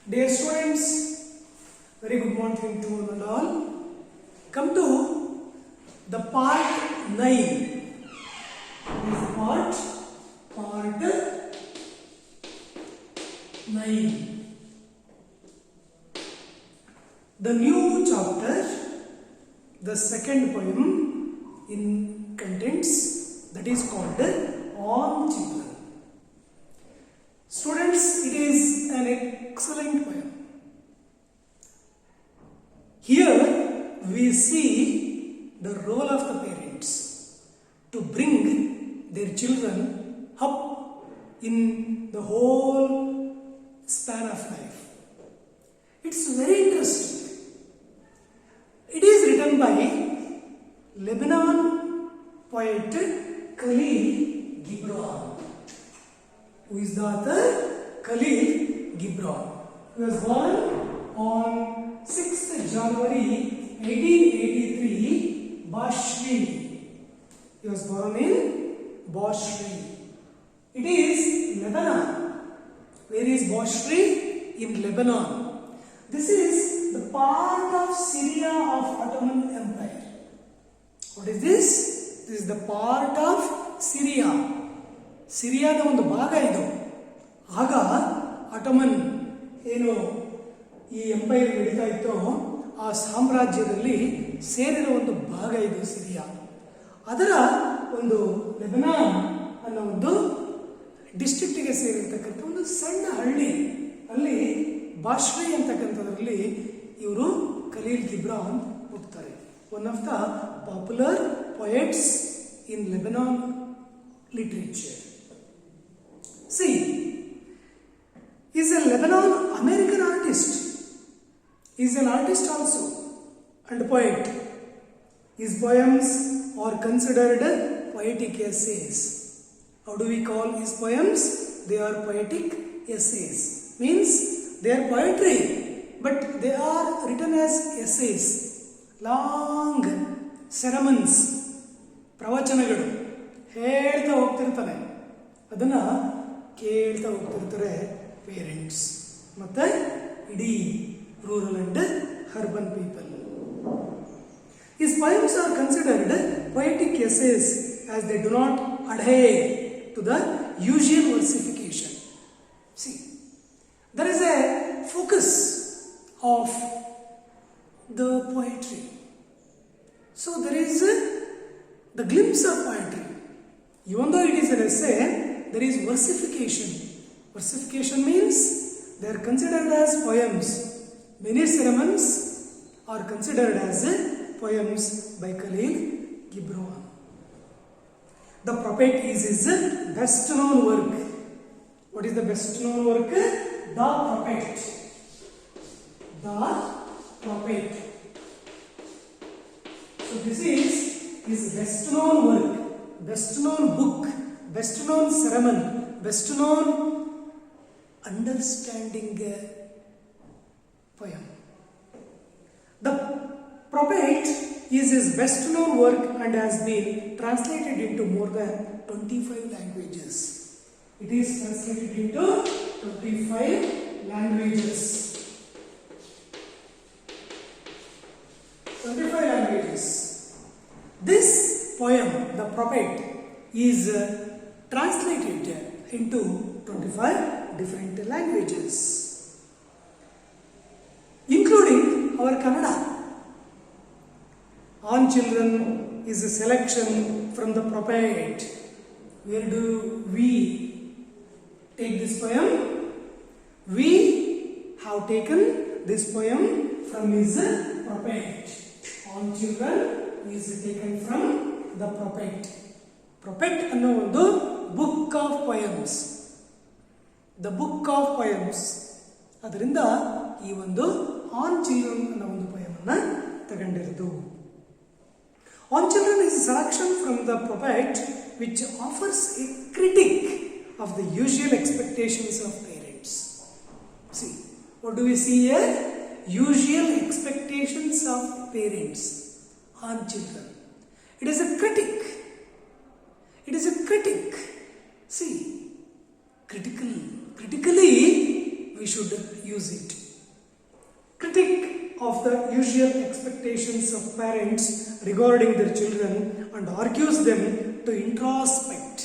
Dear students, very good morning to one and all. Come to the part 9. This is part 9. The new chapter, the second poem in contents, that is called On Children. Students, it is an excellent poem. Here we see the role of the parents to bring their children up in the whole span of life. It's very interesting. It is written by Lebanon poet Khalil Gibran. Who is the author? Khalil Gibran. He was born on 6th January 1883, Bashri. He was born in Bashri. It is Lebanon. Where is Bashri? In Lebanon. This is the part of Syria of Ottoman Empire. What is this? This is the part of Syria. ಸಿರಿಯಾದ ಒಂದು ಭಾಗ ಇದು. ಆಗ ಅಟಮನ್ ಏನು ಈ empire ನಡೀತಾ ಇತ್ತೋ ಆ ಸಾಮ್ರಾಜ್ಯದಲ್ಲಿ ಸೇರಿರೋ ಒಂದು ಭಾಗ ಇದು ಸಿರಿಯಾ. ಅದರ ಒಂದು ಲೆಬನಾನ್ ಅನ್ನೋ ಒಂದು ಡಿಸ್ಟ್ರಿಕ್ಟಿಗೆ ಸೇರಿರ್ತಕ್ಕಂಥ ಒಂದು ಸಣ್ಣ ಹಳ್ಳಿ, ಅಲ್ಲಿ ಬಾಶ್ರಿ ಅಂತಕ್ಕಂಥದ್ರಲ್ಲಿ ಇವರು ಖಲೀಲ್ ಗಿಬ್ರಾನ್ ಹುಟ್ಟುತ್ತಾರೆ. One of the popular poets in Lebanon literature. See, he is a Lebanon American artist. He is an artist also and poet. His poems are considered poetic essays. How do we call his poems? They are poetic essays. Means they are poetry, but they are written as essays. Long sermons, pravachanagalu. ಹೇಳ್ತಾ ಹೋಗ್ತಿರ್ತಾನೆ, ಅದನ್ನು ಕೇಳ್ತಾ ಹೋಗ್ತಿರ್ತಾರೆ parents ಮತ್ತು ಇಡೀ rural and urban people. His poems are considered poetic essays as they do not adhere to the usual versification. See, there is a focus of the poetry. So there is the glimpse of poetry. Even though it is an essay, there is versification. Versification means they are considered as poems. Many sermons are considered as poems by Khalil Gibran. The Prophet is his best known work. What is the best known work? The Prophet. The Prophet. So this is his best known work, best known book, best known sermon, best known understanding poem. The Prophet is his best known work and has been translated into more than 25 languages. It is translated into 25 languages. 25 languages. This poem, The Prophet, is translated into 25 different languages, including our Kannada. On Children is a selection from The Prophet. Where do we take this poem? We have taken this poem from his Prophet. On Children is taken from The Prophet. Prophet ಅನ್ನೋ ಒಂದು book of poems, the book of poems. ಅದರಿಂದ ಈ ಒಂದು on children ಅನ್ನೋ ಒಂದು ಪೊಯಮನ್ನು ತಗೊಂಡಿರೋದು. On children is A selection from the prophet which offers A critic of the usual expectations of parents. C, what do we see here? Usual expectations of parents on children. It is a critic. It is a critic. See, critically we should use it. Critic of the usual expectations of parents regarding their children and argues them to introspect.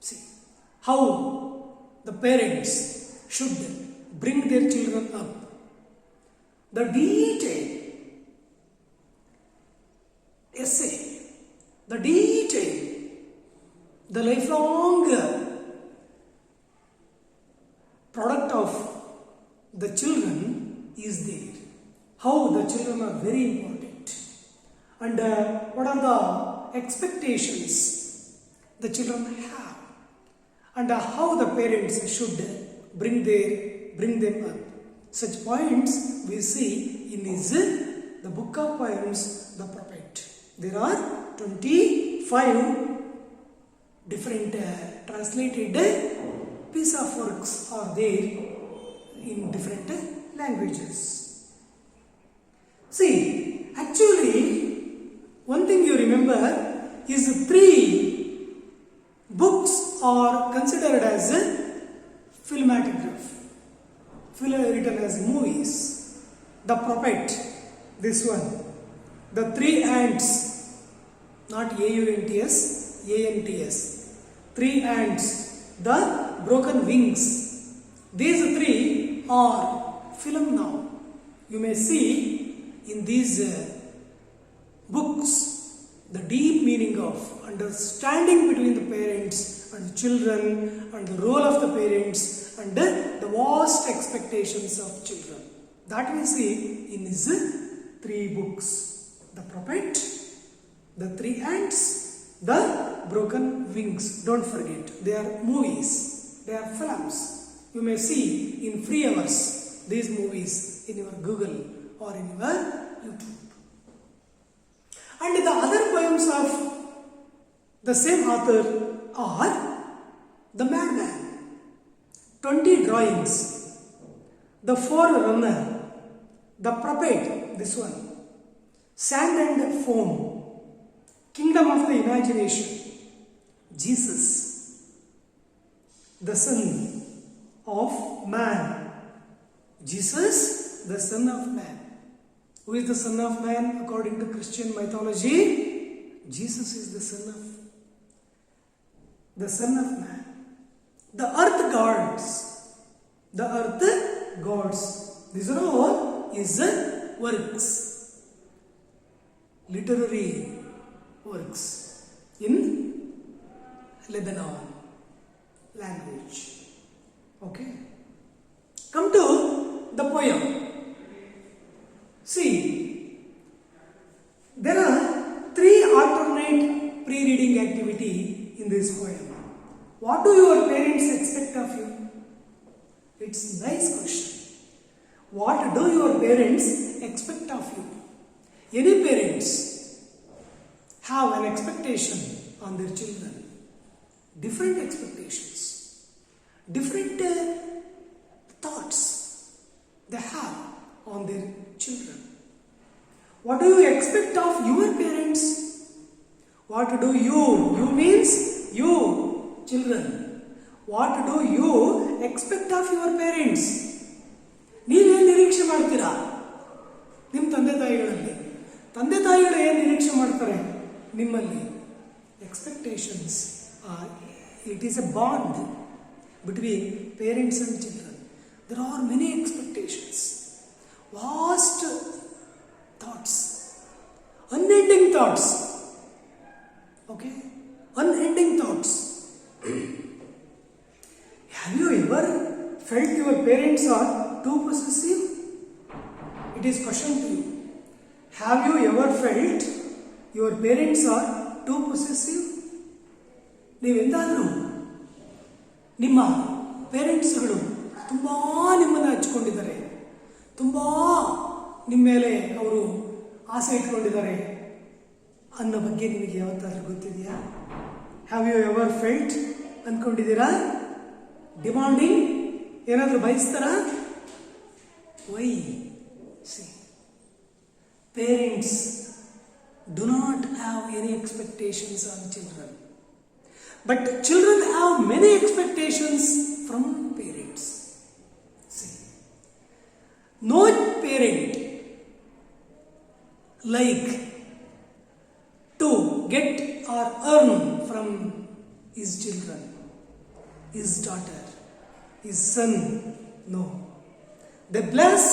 See how the parents should bring their children up. The detail, essay, the detail, the lifelong product of the children is there. How the children are very important. And what are the expectations the children have. And how the parents should bring them up. Such points we see in the book of poems, The Prophet. There are 25 different translated piece of works are there in different languages. See, actually, one thing you remember is 3 books are considered as filmatograph, written as movies. The Prophet, this one. The 3 ants, not AUNTS, ANTS. 3 ants, the broken wings. These 3 are film now. You may see in these books the deep meaning of understanding between the parents and the children and the role of the parents and the vast expectations of children. That we see in these 3 books. The Prophet, the 3 ants, the broken wings. Don't forget, they are movies, they are films. You may see in free hours these movies in your Google or in your YouTube. And the other poems of the same author are The Madman, 20 Drawings, The Forerunner, The Prophet, this one, Sand and Foam, Kingdom of the Imagination, Jesus, the Son of Man. Jesus, the Son of Man. Who is the Son of Man according to Christian mythology? Jesus is the Son of Man. The Earth Gods. The Earth Gods. These are all his works. Literary works in Lebanon language. Okay. Come to the poem. See, there are 3 alternate pre-reading activity in this poem. What do your parents expect of you? It's a nice question. What do your parents expect of you? Any parents have an expectation on their children. Different expectations. Different thoughts they have on their children. What do you expect of your parents? What do you means you, children. What do you expect of your parents? ನೀವೇನು ನಿರೀಕ್ಷೆ ಮಾಡ್ತೀರಾ ನಿಮ್ಮ ತಂದೆ ತಾಯಿಗಳಲ್ಲಿ? ತಂದೆ ತಾಯಿಗಳು ಏನು ನಿರೀಕ್ಷೆ ಮಾಡ್ತಾರೆ ನಿಮ್ಮಲ್ಲಿ? Expectations. It is a bond between parents and children. There are many expectations, vast thoughts, unending thoughts. Okay? Unending thoughts. Have you ever felt your parents are too possessive? It is question to you. Have you ever felt your parents are too possessive? ನೀವೆಂದಾದರೂ ನಿಮ್ಮ ಪೇರೆಂಟ್ಸ್ಗಳು ತುಂಬ ನಿಮ್ಮನ್ನು ಹಚ್ಕೊಂಡಿದ್ದಾರೆ, ತುಂಬ ನಿಮ್ಮ ಮೇಲೆ ಅವರು ಆಸೆ ಇಟ್ಕೊಂಡಿದ್ದಾರೆ ಅನ್ನೋ ಬಗ್ಗೆ ನಿಮಗೆ ಯಾವತ್ತಾದ್ರೂ ಗೊತ್ತಿದೆಯಾ? ಹ್ಯಾವ್ ಯು ಎವರ್ ಫೆಲ್ಟ್ ಅಂದ್ಕೊಂಡಿದ್ದೀರಾ? ಡಿಮಾಂಡಿಂಗ್ ಏನಾದರೂ ಬಯಸ್ತಾರಾ? Why? See, parents do not have any expectations on children. But children have many expectations from parents. See, No parent like to get or earn from his children, his daughter, his son. No. They bless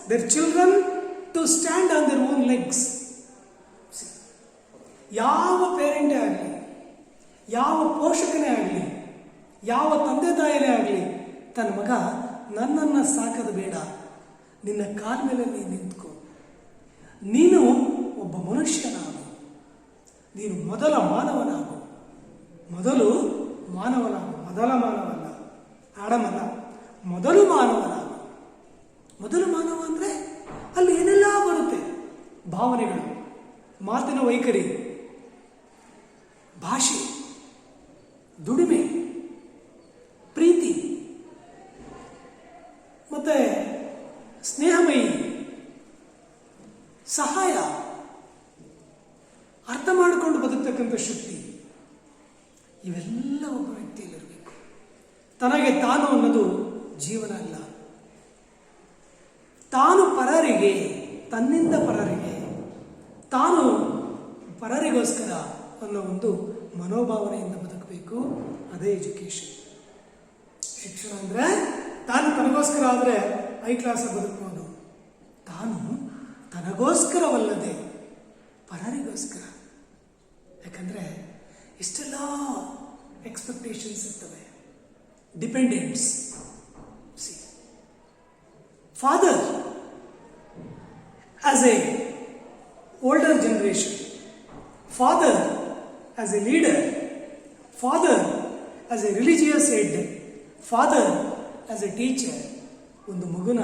their children to stand on their own legs. See, ಯಾವ ಪೇರೆಂಟೇ ಆಗಲಿ, ಯಾವ ಪೋಷಕನೇ ಆಗಲಿ, ಯಾವ ತಂದೆ ತಾಯಿನೇ ಆಗಲಿ, ತನ್ನ ಮಗ ನನ್ನನ್ನು ಸಾಕೋದು ಬೇಡ, ನಿನ್ನ ಕಾಲ ಮೇಲೆ ನೀನು ನಿಂತ್ಕೋ, ನೀನು ಒಬ್ಬ ಮನುಷ್ಯನಾಗು, ನೀನು ಮೊದಲ ಮಾನವನಾಗು, ಮೊದಲು ಮಾನವನಾಗು, ಮೊದಲ ಮಾನವಲ್ಲ, ಆಡಮಲ್ಲ, ಮೊದಲು ಮಾನವನಾಗು. ಮೊದಲು ಮಾನವ ಅಂದರೆ ಅಲ್ಲಿ ಏನೆಲ್ಲ ಬರುತ್ತೆ, ಭಾವನೆಗಳು, ಮಾತಿನ ವೈಖರಿ, ಭಾಷೆ, ದುಡಿಮೆ, ಪ್ರೀತಿ, ಮತ್ತೆ ಸ್ನೇಹಮಯಿ, ಸಹಾಯ, ಅರ್ಥ ಮಾಡಿಕೊಂಡು ಬದುಕ್ತಕ್ಕಂಥ ಶಕ್ತಿ, ಇವೆಲ್ಲ ಒಬ್ಬ ವ್ಯಕ್ತಿಯಲ್ಲಿರಬೇಕು. ತನಗೆ ತಾನು ಅನ್ನೋದು ಜೀವನ ಅಲ್ಲ. ತಾನು ಪರರಿಗೆ, ತನ್ನಿಂದ ಪರರಿಗೆ, ತಾನು ಪರರಿಗೋಸ್ಕರ ಅನ್ನೋ ಒಂದು ಮನೋಭಾವನೆಯಿಂದ ಬದುಕಬೇಕು. ಅದೇ ಎಜುಕೇಶನ್. ಶಿಕ್ಷಣ ಅಂದರೆ ತಾನು ತನಗೋಸ್ಕರ ಆದರೆ ಹೈ ಕ್ಲಾಸ್ ಬದುಕಬಹುದು. ತಾನು ತನಗೋಸ್ಕರವಲ್ಲದೆ ಪರರಿಗೋಸ್ಕರ. ಯಾಕಂದರೆ ಇಷ್ಟೆಲ್ಲ ಎಕ್ಸ್ಪೆಕ್ಟೇಷನ್ಸ್ ಇರ್ತವೆ. Dependence. C, father as A older generation, father as a leader, father as a religious head, father as a teacher, ಒಂದು ಮಗುನ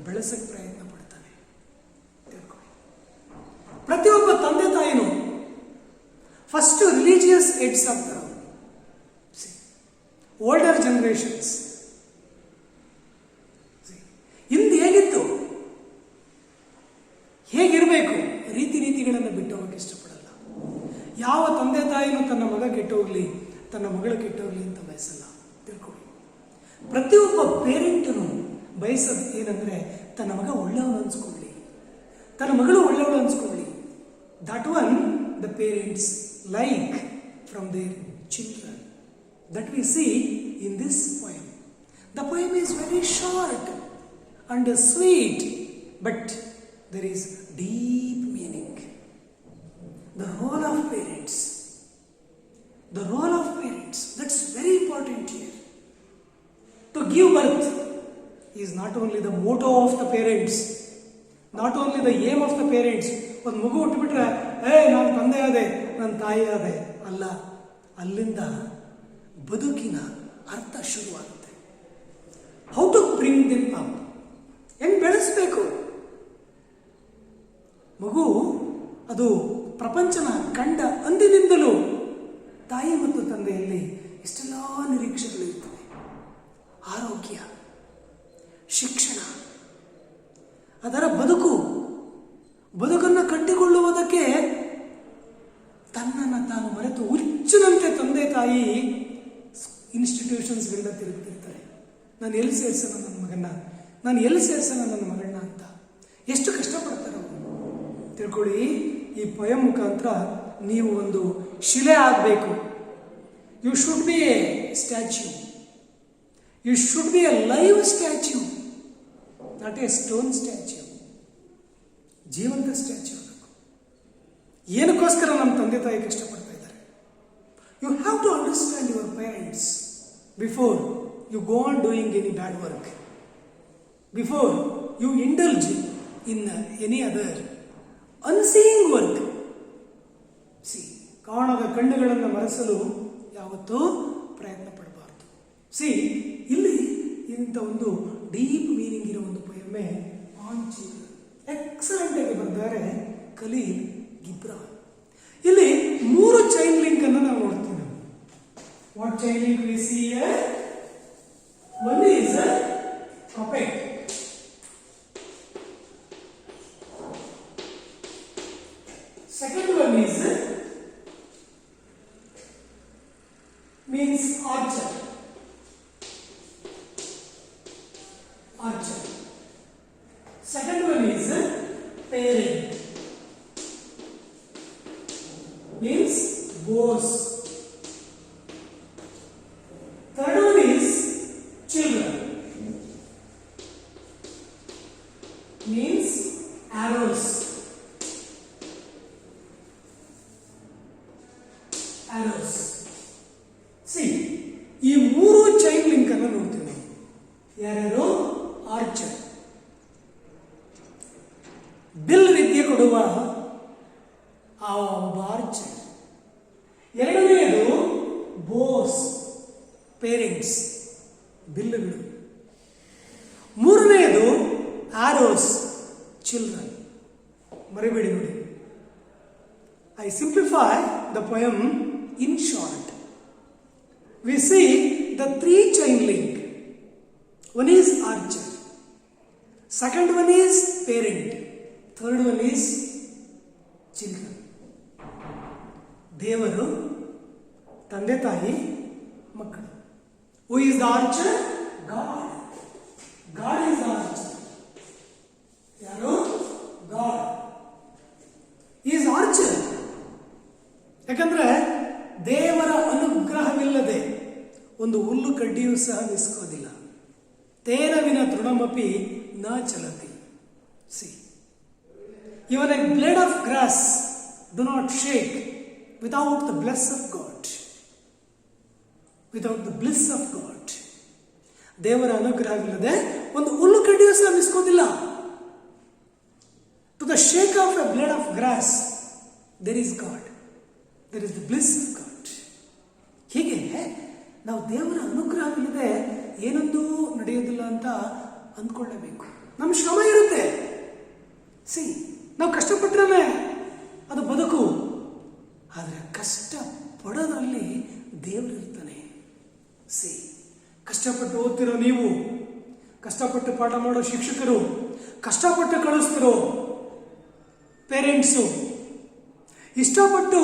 ಬೆಳೆಸಕ್ಕೆ ಪ್ರಯತ್ನ ಪಡ್ತಾನೆ. ಪ್ರತಿಯೊಬ್ಬ ತಂದೆ ತಾಯಿನೂ ಫಸ್ಟ್ ರಿಲಿಜಿಯಸ್ ಹೆಡ್ಸ್ ಆಗ್ತಾರೆ. ಓಲ್ಡರ್ ಜನರೇಷನ್ಸ್ ಇಂದು ಹೇಗಿತ್ತು, ಹೇಗಿರಬೇಕು, ರೀತಿ ನೀತಿಗಳನ್ನು ಬಿಟ್ಟು ಹೋಗಕ್ಕೆ ಇಷ್ಟಪಡಲ್ಲ. ಯಾವ ತಂದೆ ತಾಯಿನೂ ತನ್ನ ಮಗ ಕೆಟ್ಟೋಗ್ಲಿ, ತನ್ನ ಮಗಳು ಕೆಟ್ಟೋಗ್ಲಿ ಅಂತ ಬಯಸಲ್ಲ. ತಿಳ್ಕೊಳ್ಳಿ, ಪ್ರತಿಯೊಬ್ಬ ಪೇರೆಂಟನು ಬಯಸೋದು ಏನಂದ್ರೆ ತನ್ನ ಮಗ ಒಳ್ಳೆಯವನು ಅನ್ಸ್ಕೊಳ್ಳಿ, ತನ್ನ ಮಗಳು ಒಳ್ಳೆಯವಳು ಅನ್ಸ್ಕೊಳ್ಳಿ. That one the parents like from their children. That we see in this poem. The poem is very short and sweet, but there is deep meaning. The role of parents. The role of parents. That's very important here. To give birth is not only the motto of the parents, not only the aim of the parents. ಒಂದು ಮಗು ಹುಟ್ಟುಬಿಟ್ರೆ ನಾನು ತಂದೆ ಆದೆ, ನನ್ನ ತಾಯಿ ಆದೆ ಅಲ್ಲ. ಅಲ್ಲಿಂದ ಬದುಕಿನ ಅರ್ಥ ಶುರುವಾಗುತ್ತೆ. How to bring them up. ಹೆಂಗೆ ಬೆಳೆಸಬೇಕು ಮಗು? ಅದು ಪ್ರಪಂಚನ ಕಂಡ ಅಂದಿನಿಂದಲೂ ತಾಯಿ ಮತ್ತು ತಂದೆಯಲ್ಲಿ ಇಷ್ಟೆಲ್ಲ ನಿರೀಕ್ಷೆಗಳಿರ್ತವೆ. ಆರೋಗ್ಯ, ಶಿಕ್ಷಣ, ಅದರ ಬದುಕನ್ನು ಕಟ್ಟಿಕೊಳ್ಳುವುದಕ್ಕೆ ತನ್ನನ್ನು ತಾನು ಮರೆತು ಹುಚ್ಚಿನಂತೆ ತಂದೆ ತಾಯಿ ಇನ್ಸ್ಟಿಟ್ಯೂಷನ್ಸ್ಗಳನ್ನ ತಿರುಗ್ತಿರ್ತಾರೆ. ನಾನು ಎಲ್ಲಿ ಸೇರಿಸೋಣ ನನ್ನ ಮಗನ್ನ, ನಾನು ಎಲ್ಲಿ ಸೇರಿಸೋಣ ನನ್ನ ಮಗಳನ್ನ ಅಂತ ಎಷ್ಟು ಕಷ್ಟಪಡ್ತಾರೆ ಅವರು. ತಿಳ್ಕೊಳ್ಳಿ, ಈ ಪೊಯಂ ಮುಖಾಂತರ ನೀವು ಒಂದು ಶಿಲೆ ಆಗಬೇಕು. You should be a statue. You should be a live statue, not a stone statue. ಜೀವಂತ ಸ್ಟ್ಯಾಚ್ಯೂ ಆಗಬೇಕು. ಏನಕ್ಕೋಸ್ಕರ ನಮ್ಮ ತಂದೆ ತಾಯಿ ಕಷ್ಟಪಡ್ತಾ ಇದ್ದಾರೆ? You have to understand your parents before you go on doing any bad work, before you indulge in any other unseen work. See, ಕಾಣದ ಕಣ್ಣುಗಳನ್ನು ಮರೆಸಲು ಯಾವತ್ತೂ ಪ್ರಯತ್ನ ಪಡಬಾರ್ದು. ಸಿ, ಇಲ್ಲಿ ಇಂಥ ಒಂದು ಡೀಪ್ ಮೀನಿಂಗ್ ಇರೋ ಒಂದು ಪೊಯಮೆ ಆನ್ ಚಿಲ್ಡ್ರನ್. ಎಕ್ಸಲೆಂಟ್ ಆಗಿ ಬರ್ತಾರೆ ಖಲೀಲ್ ಗಿಬ್ರಾನ್. ಇಲ್ಲಿ 3 ಚೈಲ್ಡ್ ಲಿಂಕ್ ಅನ್ನು ನಾವು ನೋಡ್ತೀವಿ. What child link we see here? One is puppet. Second one is means archer. Second one is parent. Means boss. Third one is children. Means arrows. Arrows. See, ಈ ಮೂರು chain link ಅನ್ನು ನೋಡ್ತೀವಿ ನಾವು. ಯಾರ್ಯಾರು? Archer. Bill ವಿದ್ಯೆ ಕೊಡುವ ಆ ಒಬ್ಬ ಆರ್ಚರ್. ಎರಡನೆಯದು ಬೋಸ್, ಪೇರೆಂಟ್ಸ್, ಬಿಲ್ಲುಗಳು. ಮೂರನೆಯದು ಆರೋಸ್, ಚಿಲ್ಡ್ರನ್. ಮರಿಬೇಡಿ ನೋಡಿ. I simplify the poem in short. We see the three chain link. One is archer, second one is parent, third one is children. ದೇವರು, ತಂದೆ ತಾಯಿ, ಮಕ್ಕಳು. Who is the archer? God. God is the archer. ಯಾರು? God. He is archer. ಯಾಕಂದ್ರೆ ದೇವರ ಅನುಗ್ರಹವಿಲ್ಲದೆ ಒಂದು ಹುಲ್ಲು ಕಡ್ಡಿಯೂ ಸಹ ನಿಸ್ಕೋದಿಲ್ಲ. ತೇನವಿನ ತೃಣಮಪಿ ನ ಚಲತಿ. See, even a blade of grass do not shake without the bliss of God. Without the bliss of God. ದೇವರ ಅನುಗ್ರಹವಿಲ್ಲದೆ ಒಂದು ಹುಲ್ಲು ಕಡ್ಡಿಯೂ ಸಹ ನಿಸ್ಕೋದಿಲ್ಲ. To the shake of a blade of grass, there is God. There is the bliss of God. ಹೀಗೆ ನಾವು ದೇವರ ಅನುಗ್ರಹವಿಲ್ಲದೆ ಏನೊಂದು ನಡೆಯೋದಿಲ್ಲ ಅಂತ ಅಂದ್ಕೊಳ್ಳಬೇಕು. ನಮ್ಮ ಶ್ರಮ ಇರುತ್ತೆ. ಸಿ, ನಾವು ಕಷ್ಟಪಟ್ಟರೆ ಅದು ಬದುಕು. ಆದರೆ ಕಷ್ಟ ಪಡೋದ್ರಲ್ಲಿ ದೇವರಿರ್ತಾನೆ. ಸಿ, ಕಷ್ಟಪಟ್ಟು ಓದ್ತಿರೋ ನೀವು, ಕಷ್ಟಪಟ್ಟು ಪಾಠ ಮಾಡೋ ಶಿಕ್ಷಕರು, ಕಷ್ಟಪಟ್ಟು ಕಳಿಸ್ತಿರೋ ಪೇರೆಂಟ್ಸು, ಇಷ್ಟಪಟ್ಟು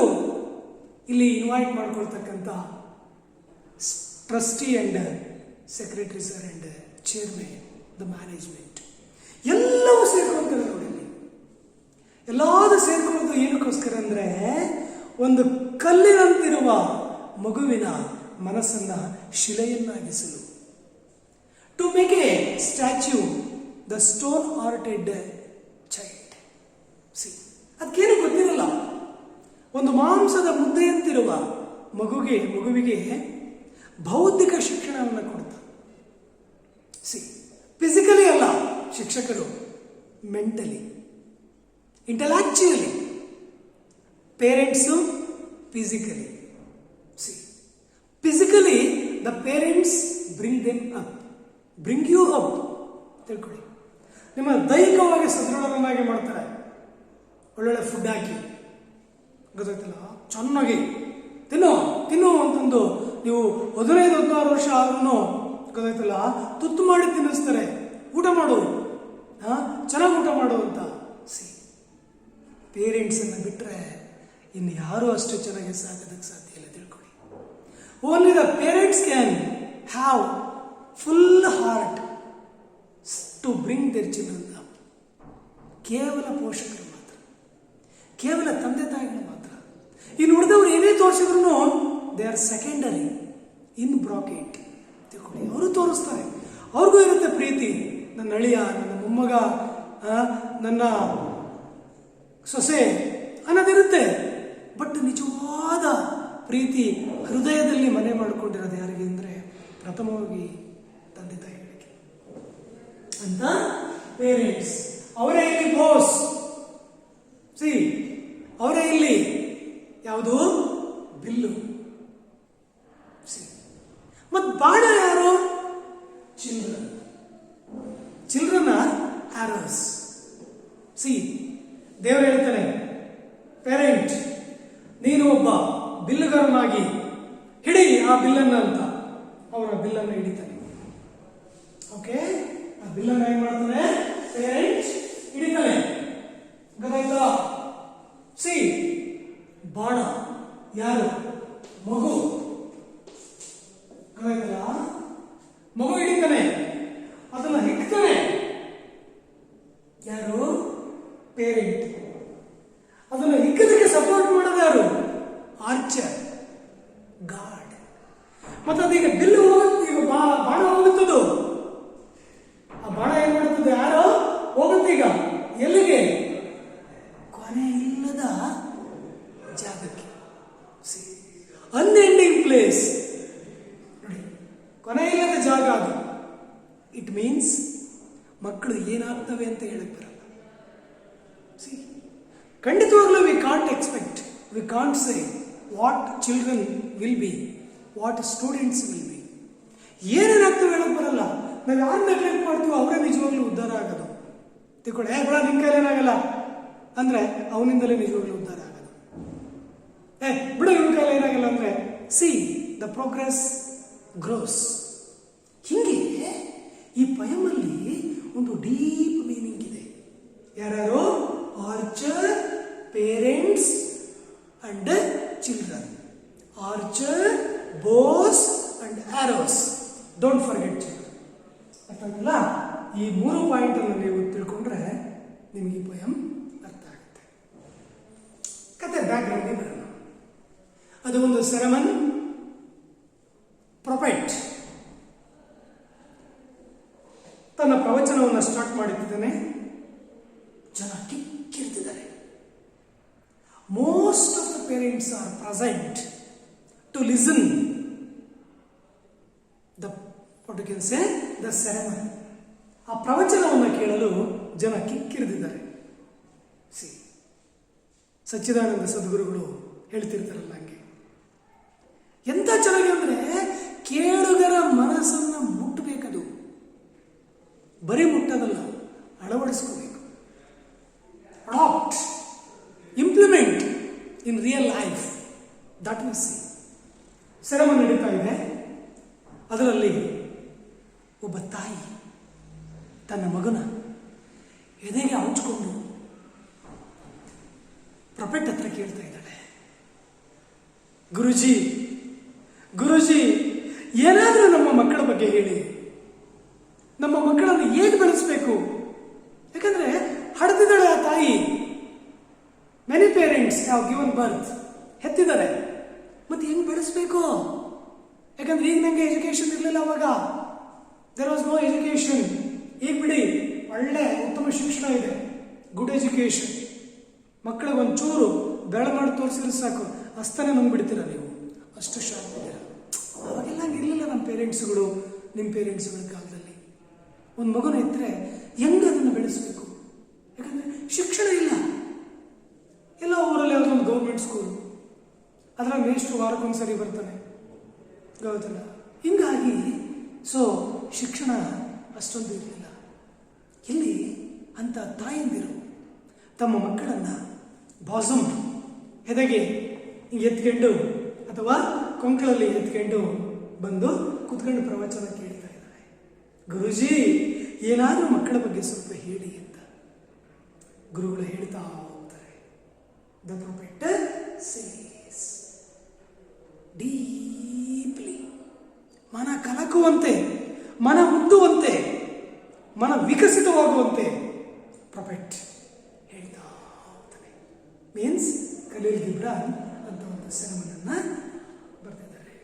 ಇಲ್ಲಿ ಇನ್ವೈಟ್ ಮಾಡ್ಕೊಳ್ತಕ್ಕಂಥ trustee and secretary sir and chairman, the management, ಎಲ್ಲವೂ ಸೇರ್ಕೊಳ್ತೇವೆ ನೋಡಿ. ಎಲ್ಲಾದರೂ ಸೇರ್ಕೊಳ್ಳೋದು ಏನಕ್ಕೋಸ್ಕರ ಅಂದರೆ ಒಂದು ಕಲ್ಲಿನಂತಿರುವ ಮಗುವಿನ ಮನಸ್ಸನ್ನ ಶಿಲೆಯನ್ನಾಗಿಸಲು. To make a statue the stone hearted child. See, ಅದಕ್ಕೇನು ಗೊತ್ತಿರಲ್ಲ. ಒಂದು ಮಾಂಸದ ಮುದ್ದೆಯಂತಿರುವ ಮಗುವಿಗೆ ಬೌದ್ಧಿಕ ಶಿಕ್ಷಣವನ್ನು ಕೊಡ್ತಾರೆ. ಸಿ, ಫಿಸಿಕಲಿ ಅಲ್ಲ ಶಿಕ್ಷಕರು, mentally, intellectually. Parents physically. See, physically the parents bring them up, bring you up. ತಿಳ್ಕೊಳ್ಳಿ, ನಿಮ್ಮ ದೈಹಿಕವಾಗಿ ಸದೃಢವನ್ನಾಗಿ ಮಾಡ್ತಾರೆ. ಒಳ್ಳೊಳ್ಳೆ ಫುಡ್ ಹಾಕಿ, ಗೊತ್ತಾಯ್ತಲ್ಲ, ಚೆನ್ನಾಗಿ ತಿನ್ನು ಅಂತಂದು ನೀವು 15-16 ವರ್ಷ ಆದ್ರೂ ಗೊತ್ತಾಯ್ತಲ್ಲ, ತುತ್ತು ಮಾಡಿ ತಿನ್ನಿಸ್ತಾರೆ. ಊಟ ಮಾಡು, ಚೆನ್ನಾಗಿ ಊಟ ಮಾಡು ಅಂತ. ಸಿ, ಪೇರೆಂಟ್ಸನ್ನು ಬಿಟ್ಟರೆ ಇನ್ನು ಯಾರೂ ಅಷ್ಟು ಚೆನ್ನಾಗಿ ಸಾಕೋದಕ್ಕೆ ಸಾಧ್ಯ ಇಲ್ಲ. ತಿಳ್ಕೊಳ್ಳಿ, only the parents can have full heart to bring their children up. ಕೇವಲ ಪೋಷಕರು ಮಾತ್ರ, ಕೇವಲ ತಂದೆ ತಾಯಿಗಳು ಮಾತ್ರ. ಇನ್ನು ಉಳಿದವ್ರು ಏನೇ ತೋರಿಸಿದ್ರು they are secondary, in bracket. ತಿಳ್ಕೊಳ್ಳಿ, ಅವರು ತೋರಿಸ್ತಾರೆ, ಅವ್ರಿಗೂ ಇರುತ್ತೆ ಪ್ರೀತಿ. ನನ್ನ ಅಳಿಯ, ನನ್ನ ಮೊಮ್ಮಗ, ನನ್ನ ಸೊಸೆ ಅನ್ನೋದಿರುತ್ತೆ. ಬಟ್ ನಿಜವಾದ ಪ್ರೀತಿ ಹೃದಯದಲ್ಲಿ ಮನೆ ಮಾಡಿಕೊಂಡಿರೋದು ಯಾರಿಗೆ ಅಂದರೆ ಪ್ರಥಮವಾಗಿ ತಂದೆ ತಾಯಿಗಳಿಗೆ ಅಂತ. ಪೇರೆಂಟ್ಸ್ ಅವರೇ ಇಲ್ಲಿ ಬಾಸ್. ಸಿ, ಅವರೇ ಇಲ್ಲಿ ಯಾವುದು? ಬಿಲ್ಲು. ಸಿ, ಮತ್ತು ಬಾಣ ಯಾರು? Children. Children are arrows. C, ದೇವರು ಹೇಳ್ತಾನೆ, ಪೇರೆಂಟ್ ನೀನು ಒಬ್ಬ ಬಿಲ್ಲುಗಾರನಾಗಿ ಹಿಡಿ ಆ ಬಿಲ್ಲನ್ನು ಅಂತ. ಅವರ ಬಿಲ್ಲನ್ನು ಹಿಡಿತಾನೆ. ಓಕೆ, ಆ ಬಿಲ್ಲನ್ನು ಏನ್ ಮಾಡ್ತಾನೆ? ಪೇರೆಂಟ್ ಹಿಡಿತಾನೆ. ಗೊತ್ತಾಯ್ತಾ? ಸಿ, ಬಾಣ ಯಾರು? ಮಗು. ಗೊತ್ತಾಯ್ತಲ್ಲ, ಮಗು ಹಿಡಿತಾನೆ, ಅದನ್ನ ಹಿಡ್ತಾನೆ. ಇಟ್ ಮೀನ್ಸ್ ಮಕ್ಕಳು ಏನಾಗ್ತವೆ ಅಂತ ಹೇಳಕ್ ಬರಲ್ಲ. ಸಿ, ಖಂಡಿತವಾಗ್ಲೂ we can't expect, we can't say what children will be, what students will be. ಏನೇನಾಗ್ತವೆ ಹೇಳಕ್ ಬರಲ್ಲ. ನಾವು ಯಾರು ನೆಗ್ಲೆಕ್ಟ್ ಮಾಡ್ತೀವೋ ಅವರೇ ನಿಜವಾಗ್ಲೂ ಉದ್ಧಾರ ಆಗೋದು. ತಿಳ್ಕೊಳ್ಳಿ, ಬೇಡ ನಿಮ್ಮ ಕೈಲೇನಾಗಲ್ಲ ಅಂದ್ರೆ ಅವನಿಂದಲೇ ನಿಜವಾಗ್ಲೂ ಉದ್ಧಾರ ಆಗೋದು. ಬಿಡು ನಿಮ್ಮ ಕೈಲಿ ಏನಾಗಲ್ಲ ಅಂದ್ರೆ ಸಿ ದ ಪ್ರೋಗ್ರೆಸ್ ಗ್ರೋಸ್. ಹಿಂಗೆ ಈ ಪಯಮಲ್ಲಿ ಒಂದು ಡೀಪ್ ಮೀನಿಂಗ್ ಇದೆ. ಯಾರು? Archer, parents and children. Archer, bows and arrows. Don't forget children. ಅರ್ಥಾಗಲ್ಲ? ಈ 3 ಪಾಯಿಂಟ್ ಅನ್ನು ನೀವು ತಿಳ್ಕೊಂಡ್ರೆ ನಿಮಗೆ ಈ ಪಯಂ ಅರ್ಥ ಆಗುತ್ತೆ. ಕತೆ ಬ್ಯಾಕ್ಗ್ರೌಂಡ್ಗೆ ಬರೋಣ. ಅದು ಒಂದು ಸೆರೆಮನ್. ಪ್ರೊಫೆಟ್ ತನ್ನ ಪ್ರವಚನವನ್ನು ಸ್ಟಾರ್ಟ್ ಮಾಡುತ್ತಿದ್ದಾನೆ. ಜನ ಕಿಕ್ಕಿರ್ತಿದ್ದಾರೆ. Most of the parents are present to listen the what you can say the sermon. ಆ ಪ್ರವಚನವನ್ನು ಕೇಳಲು ಜನ ಕಿಕ್ಕಿರಿದಿದ್ದಾರೆ. ಸಿ, ಸಚ್ಚಿದಾನಂದ ಸದ್ಗುರುಗಳು ಹೇಳ್ತಿರ್ತಾರಲ್ಲ ಹಂಗೆ. ಎಂತ ಚೆನ್ನಾಗಿ ಅಂದ್ರೆ ಕೇಳುಗರ ಮನಸ್ಸನ್ನ ಮುಟ್ಟಬೇಕದು. ಬರೀ ಮುಟ್ಟದಲ್ಲ, ಅಳವಡಿಸ್ಕೋಬೇಕು. Adapt, implement in real life. That we see. Ceremony ನಡೀತಾ ಇದೆ. ಅದರಲ್ಲಿ ಒಬ್ಬ ತಾಯಿ ತನ್ನ ಮಗನ ಎದೆಗೆ ಹಂಚ್ಕೊಂಡು ಪ್ರೊಫೆಟ್ ಹತ್ರ ಕೇಳ್ತಾ ಇದ್ದಾಳೆ, ಗುರುಜಿ ಗುರುಜಿ ಏನಾದರೂ ನಮ್ಮ ಮಕ್ಕಳ ಬಗ್ಗೆ ಹೇಳಿ. ನಮ್ಮ ಮಕ್ಕಳನ್ನು ಹೇಗೆ ಬೆಳೆಸಬೇಕು? ಯಾಕಂದ್ರೆ ಹಡೆದಿದ್ದಾಳೆ ಆ ತಾಯಿ. Many parents have given birth, ಹೆತ್ತಿದ್ದಾರೆ. ಮತ್ತೆ ಹೆಂಗ್ ಬೆಳೆಸ್ಬೇಕು? ಯಾಕಂದ್ರೆ ಈಗ ನಂಗೆ ಎಜುಕೇಶನ್ ಇರಲಿಲ್ಲ ಅವಾಗ. There was no education. ಈಗ ಬಿಡಿ, ಒಳ್ಳೆ ಉತ್ತಮ ಶಿಕ್ಷಣ ಇದೆ, ಗುಡ್ ಎಜುಕೇಶನ್. ಮಕ್ಕಳಿಗೆ ಒಂಚೂರು ಬೆಳೆ ಮಾಡಿ ತೋರಿಸಿದ್ರೆ ಸಾಕು, ಅಸ್ತನೇ ನುಂಗ್ಬಿಡ್ತೀರ ನೀವು, ಅಷ್ಟು ಶಾರ್ಪ್ ಇದೆ. ಅವಾಗೆಲ್ಲ ಇರಲಿಲ್ಲ ನಮ್ಮ ಪೇರೆಂಟ್ಸ್ಗಳು, ನಿಮ್ಮ ಪೇರೆಂಟ್ಸ್ಗಳ ಕಾಲದಲ್ಲಿ. ಒಂದು ಮಗುನ ಇದ್ರೆ ಹೆಂಗೆ ಅದನ್ನು ಬೆಳೆಸಬೇಕು? ಯಾಕಂದ್ರೆ ಶಿಕ್ಷಣ ಇಲ್ಲ. ಎಲ್ಲ ಊರಲ್ಲಿ ಯಾವುದೊಂದು ಗೌರ್ಮೆಂಟ್ ಸ್ಕೂಲ್, ಅದರ ಮೇಷ್ಟು ವಾರಕ್ಕೊಂದ್ಸರಿ ಬರ್ತಾನೆ, ಗೊತ್ತಿಲ್ಲ. ಹಿಂಗಾಗಿ ಸೊ ಶಿಕ್ಷಣ ಅಷ್ಟೊಂದು ಇರಲಿಲ್ಲ. ಇಲ್ಲಿ ಅಂತ ತಾಯಂದಿರು ತಮ್ಮ ಮಕ್ಕಳನ್ನ ಬಾಸಮ್ ಹೆದೆಗೆ ಹಿಂಗೆ ಎತ್ಕೊಂಡು ಅಥವಾ ಕೊಂಕಳಲ್ಲಿ ಎತ್ಕೊಂಡು ಬಂದು ಕುತ್ಕೊಂಡು ಪ್ರವಚನ ಕೇಳ್ತಾ ಇದ್ದಾರೆ. ಗುರುಜಿ ಏನಾದರೂ ಮಕ್ಕಳ ಬಗ್ಗೆ ಸ್ವಲ್ಪ ಹೇಳಿ ಅಂತ ಗುರುಗಳು ಹೇಳ್ತಾ ಹೋಗ್ತಾರೆ. ದ ಪ್ರೊಫೆಟ್ ಸೇಸ್ ಡೀಪ್ಲಿ, ಮನ ಕಲಕುವಂತೆ, ಮನ ಮುಟ್ಟುವಂತೆ, ಮನ ವಿಕಸಿತವಾಗುವಂತೆ ಪ್ರೊಫೆಟ್ ಹೇಳ್ತಾ ಹೋಗ್ತಾನೆ. ಮೀನ್ಸ್ ಖಲೀಲ್ ಗಿಬ್ರಾನ್ ಅಂತ ಒಂದು ಸೆರೆಮನನ್ನ ಬರ್ತಿದ್ದಾರೆ.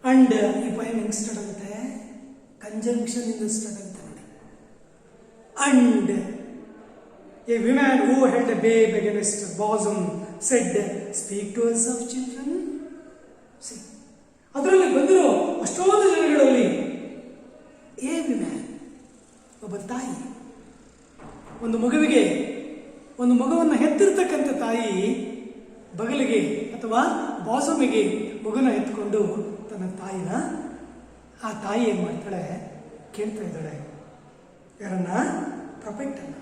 ಅಂಡ್ ಈ ಪಯಂ ಹೆಂಗ್ ಸ್ಟಾರ್ಟ್ ಆಗುತ್ತೆ? ಕಂಜಂಕ್ಷನ್ ಇಂದ ಸ್ಟಾರ್ಟ್ ಆಗುತ್ತೆ ನೋಡಿ. And A women who held A babe against her bosom said, speak to us of children. ಅದರಲ್ಲಿ ಬಂದಿರೋ ಅಷ್ಟೊಂದು ಜನಗಳಲ್ಲಿ ಎ ವಿಮೆನ್, ಒಬ್ಬ ತಾಯಿ, ಒಂದು ಮಗುವನ್ನು ಹೆತ್ತಿರ್ತಕ್ಕಂಥ ತಾಯಿ ಬಗಲಿಗೆ ಅಥವಾ ಬಾಸಮಿಗೆ ಮಗುನ ಎತ್ಕೊಂಡು ತನ್ನ ತಾಯಿನ, ಆ ತಾಯಿ ಏನ್ ಮಾಡ್ತಾಳೆ? ಕೇಳ್ತಾ ಇದ್ದಾಳೆ. ಯಾರನ್ನ? ಪ್ರೊಫೆಟ್ ಅನ್ನ.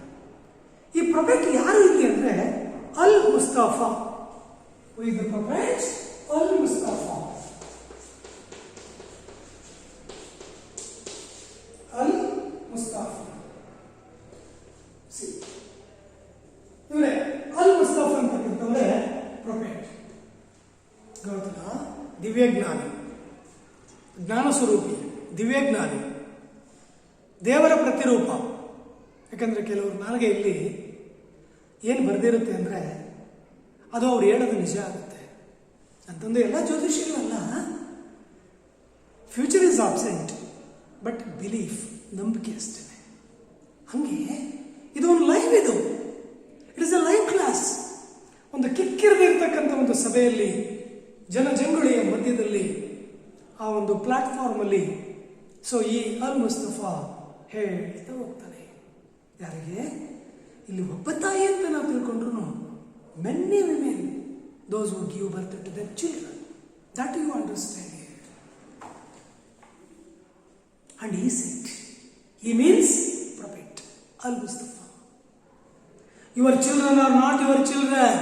ಈ ಪ್ರೊಫೆಟ್ ಯಾರು ಇಲ್ಲಿ ಅಂದ್ರೆ ಅಲ್ Mustafa. Who is the prophet? ಅಲ್ ಮುಸ್ತಫಾ. ಅಲ್ ಮುಸ್ತಫಾ. ಇವರೇ ಅಲ್ ಮುಸ್ತಫಾ ಅಂತಕ್ಕಂಥವ್ರೆ ಪ್ರೊಫೆಟ್. ಗೊತ್ತಿಲ್ಲ? ದಿವ್ಯಜ್ಞಾನಿ, ಜ್ಞಾನ ಸ್ವರೂಪಿ, ದಿವ್ಯಜ್ಞಾನಿ, ದೇವರ ಪ್ರತಿರೂಪ. ಯಾಕಂದ್ರೆ ಕೆಲವರು ನಾಲ್ಗೆಯಲ್ಲಿ ಏನು ಬರೆದಿರುತ್ತೆ ಅಂದ್ರೆ ಅದು ಅವ್ರು ಹೇಳೋದು ನಿಜ ಆಗುತ್ತೆ ಅಂತಂದು. ಎಲ್ಲ ಜ್ಯೋತಿಷಿಗಳಲ್ಲ. Future is absent but belief, ನಂಬಿಕೆ ಅಷ್ಟೇ. ಹಂಗೆ ಇದು ಒಂದು ಲೈವ್, ಇದು it is a live class. ಒಂದು ಕಿಕ್ಕಿರದಿರ್ತಕ್ಕಂಥ ಒಂದು ಸಭೆಯಲ್ಲಿ, ಜನಜಂಗುಳಿಯ ಮಧ್ಯದಲ್ಲಿ, ಆ ಒಂದು ಪ್ಲಾಟ್ಫಾರ್ಮ್ ಅಲ್ಲಿ ಸೊ ಈ ಅಲ್ ಮುಸ್ತಫಾ ಹೇಳ್ತಾ ಹೋಗ್ತಾನೆ. ಯಾರಿಗೆ? ಇಲ್ಲಿ ಒಬ್ಬ ತಾಯಿ ಅಂತ ನಾವು ತಿಳ್ಕೊಂಡ್ರು many women, those who give birth to their children, that you understand here. And he said, he means prophet Al-Mustafa, your children are not your children.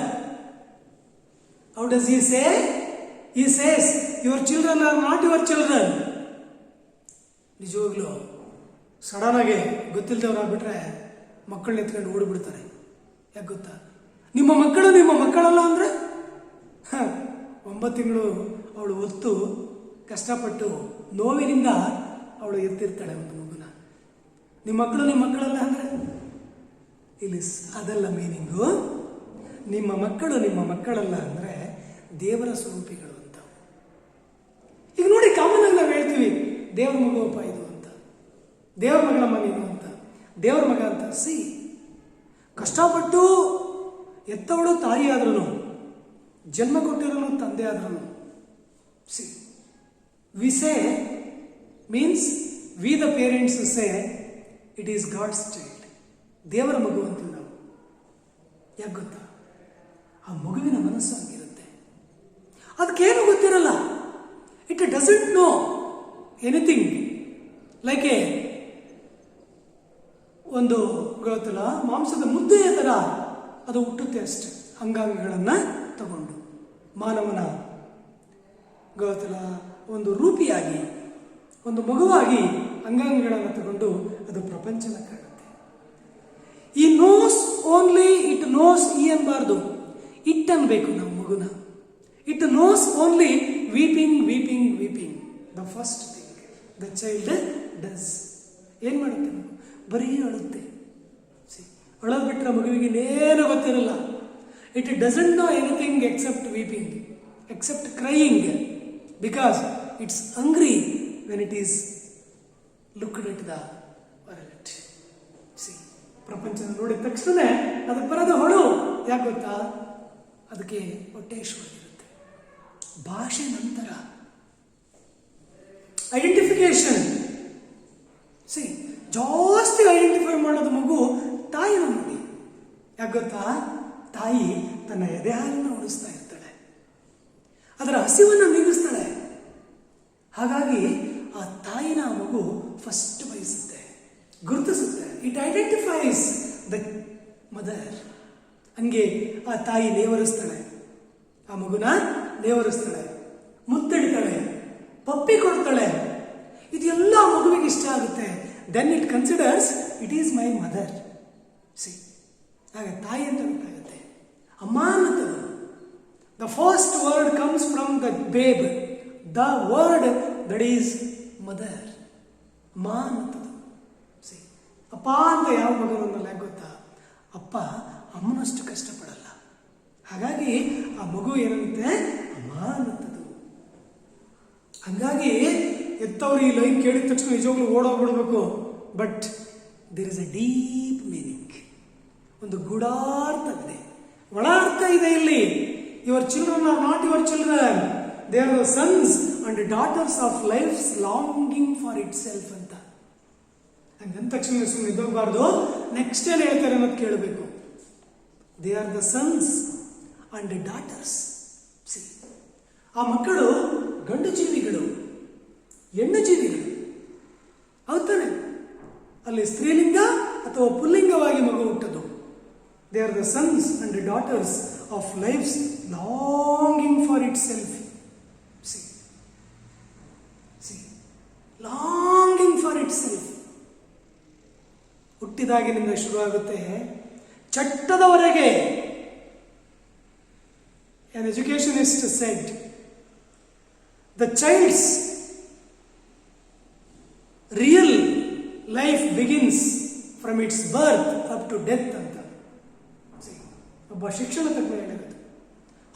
How does he say? He says, your children are not your children. ನಿಜವಾಗ್ಲೂ sudden ಆಗಿ ಗೊತ್ತಿಲ್ಲದವ್ರಾಗ್ಬಿಟ್ರೆ ಮಕ್ಕಳನ್ನ ಎತ್ಕೊಂಡು ಓಡಿಬಿಡ್ತಾರೆ. ಯಾಕೆ ಗೊತ್ತಾ? ನಿಮ್ಮ ಮಕ್ಕಳು ನಿಮ್ಮ ಮಕ್ಕಳಲ್ಲ ಅಂದರೆ 9 ತಿಂಗಳು ಅವಳು ಹೊತ್ತು ಕಷ್ಟಪಟ್ಟು ನೋವಿನಿಂದ ಅವಳು ಎತ್ತಿರ್ತಾಳೆ ಒಂದು ಮಗುನ. ನಿಮ್ಮ ಮಕ್ಕಳು ನಿಮ್ಮ ಮಕ್ಕಳಲ್ಲ ಅಂದರೆ ಇಲ್ಲಿ ಅದಲ್ಲ ಮೀನಿಂಗು. ನಿಮ್ಮ ಮಕ್ಕಳು ನಿಮ್ಮ ಮಕ್ಕಳಲ್ಲ ಅಂದರೆ ದೇವರ ಸ್ವರೂಪಿಗಳು ಅಂತ. ಈಗ ನೋಡಿ, ಕಾಮನ್ ಆಗಿ ನಾವು ಹೇಳ್ತೀವಿ ದೇವ್ರ ಮಗುವಪ್ಪ ಇದು ಅಂತ, ದೇವ್ರ ಮಗಳಮ್ಮ ನೀನು ಅಂತ, ದೇವ್ರ ಮಗ ಅಂತ. ಸಿ, ಕಷ್ಟಪಟ್ಟು ಎತ್ತವಳು ತಾಯಿ ಆದ್ರೂ, ಜನ್ಮ ಕೊಟ್ಟಿರೋನು ತಂದೆ ಆದ್ರೂ, C we say means we the parents say it is God's child, ದೇವರ ಮಗು ಅಂತೀವಿ ನಾವು. ಯಾಕೆ ಗೊತ್ತಾ? ಆ ಮಗುವಿನ ಮನಸ್ಸು ಹಂಗಿರುತ್ತೆ, ಅದಕ್ಕೇನು ಗೊತ್ತಿರಲ್ಲ. It doesn't know anything. Like ಒಂದು ಗೊತ್ತಲ್ಲ, ಮಾಂಸದ ಮುದ್ದೆಯ ಥರ ಅದು ಹುಟ್ಟುತ್ತೆ ಅಷ್ಟೆ, ಅಂಗಾಂಗಗಳನ್ನು ತಗೊಂಡು. ಮಾನವನ ಗೊತ್ತಲ್ಲ ಒಂದು ರೂಪಿಯಾಗಿ, ಒಂದು ಮಗುವಾಗಿ ಅಂಗಾಂಗಗಳನ್ನು ತಗೊಂಡು ಅದು ಪ್ರಪಂಚನ ಕಾಣುತ್ತೆ. ಈ ನೋಸ್ ಓನ್ಲಿ, ಇಟ್ ನೋಸ್ ಈ ಅನ್ಬಾರ್ದು, ಇಟ್ ಅನ್ಬೇಕು ನಾವು ಮಗುನ. It knows only weeping weeping weeping, the first thing the child does. ಏನು ಮಾಡುತ್ತೆ ಮಗು? ಬರೀ ಅಳುತ್ತೆ. ಅಳೋದು ಬಿಟ್ಟರೆ ಮಗುವಿಗೆ ಇನ್ನೇನು ಗೊತ್ತಿರಲ್ಲ. It doesn't know anything except weeping, except crying, because it's hungry when it is looked at the world. See, ಪ್ರಪಂಚನ ನೋಡಿದ ತಕ್ಷಣ ಅದಕ್ಕೆ ಬರೋದು ಹೊಳು. ಯಾಕೆ ಗೊತ್ತಾ? ಅದಕ್ಕೆ ಹೊಟ್ಟೆಶ್ವರಿರುತ್ತೆ. ಭಾಷೆ ನಂತರ ಐಡೆಂಟಿಫಿಕೇಶನ್. ಸಿ, ಜಾಸ್ತಿ ಐಡೆಂಟಿಫೈ ಮಾಡೋದು ಮಗು ತಾಯಿನ ನೋಡಿ. ಯಾಕೆ ಗೊತ್ತಾ? ತಾಯಿ ತನ್ನ ಎದೆ ಹಾಲನ್ನು ಉಡಿಸ್ತಾ ಇರ್ತಾಳೆ, ಅದರ ಹಸಿವನ್ನು ನೀಗಿಸ್ತಾಳೆ. ಹಾಗಾಗಿ ಆ ತಾಯಿನ ಮಗು ಫಸ್ಟ್ ಬಯಸುತ್ತೆ, ಗುರುತಿಸುತ್ತೆ. It identifies the mother. ಹಂಗೆ ಆ ತಾಯಿ ನೇವರಿಸ್ತಾಳೆ, ಆ ಮಗುನ ನೇವರಿಸ್ತಾಳೆ, ಮುತ್ತಿಡ್ತಾಳೆ, ಪಪ್ಪಿ ಕೊಡ್ತಾಳೆ. ಇದೆಲ್ಲ ಮಗುವಿಗೆ ಇಷ್ಟ ಆಗುತ್ತೆ. Then it considers it is my mother. See, ಹಾಗೆ ತಾಯಿ ಅಂತ ಗೊತ್ತಾಗುತ್ತೆ. ಅಮ್ಮ ಅನ್ನೋದು the first word comes from the babe, the word that is mother. ಅಮ್ಮ ಅನ್ನೋದು. ಸಿ, ಅಪ್ಪ ಅಂತ ಯಾವ ಮಗನಲ್ಲ. ಗೊತ್ತಾ? ಅಪ್ಪ ಅಮ್ಮನಷ್ಟು ಕಷ್ಟಪಡಲ್ಲ. ಹಾಗಾಗಿ ಆ ಮಗು ಏನಂತೆ? ಅಮ್ಮ ಅನ್ನೋದು. ಹಂಗಾಗಿ ಎತ್ತವ್ರು ಈ ಲೈನ್ ಕೇಳಿದ ತಕ್ಷಣ ನಿಜವಾಗ್ಲೂ ಓಡೋಗ್ಬಿಡ್ಬೇಕು. But there is a deep meaning, ಒಂದು ಗೂಢಾರ್ಥವಿದೆ, ಒಳ ಅರ್ಥ ಇದೆ ಇಲ್ಲಿ. Your children are not your children, they are the sons and daughters of life's longing for itself ಅಂತ. ಹಂಗಂದ ತಕ್ಷಣ ಸುಮ್ಮನೆ ಇದ್ದೋಗ್ಬಾರ್ದು. ನೆಕ್ಸ್ಟ್ ಏನು ಹೇಳ್ತಾರೆ ಅನ್ನೋದು ಕೇಳಬೇಕು. They are the sons and daughters. C, ಆ ಮಕ್ಕಳು ಗಂಡು ಜೀವಿಗಳು, ಹೆಣ್ಣು ಜೀವಿಗಳು. ಹೌದಾನೆ? ಅಲ್ಲಿ ಸ್ತ್ರೀಲಿಂಗ ಅಥವಾ ಪುಲ್ಲಿಂಗವಾಗಿ ಮಗು ಹುಟ್ಟದು. They are the sons and daughters of life's longing for itself. Longing for itself. ಹುಟ್ಟಿದಾಗಿನಿಂದ ಶುರುವಾಗುತ್ತೆ, ಚಟ್ಟದವರೆಗೆ. An educationist said, the child's real life begins from its birth up to death ಅಂತ. ಒಬ್ಬ ಶಿಕ್ಷಣ ತಜ್ಞ ಹೇಳಿರೋದು.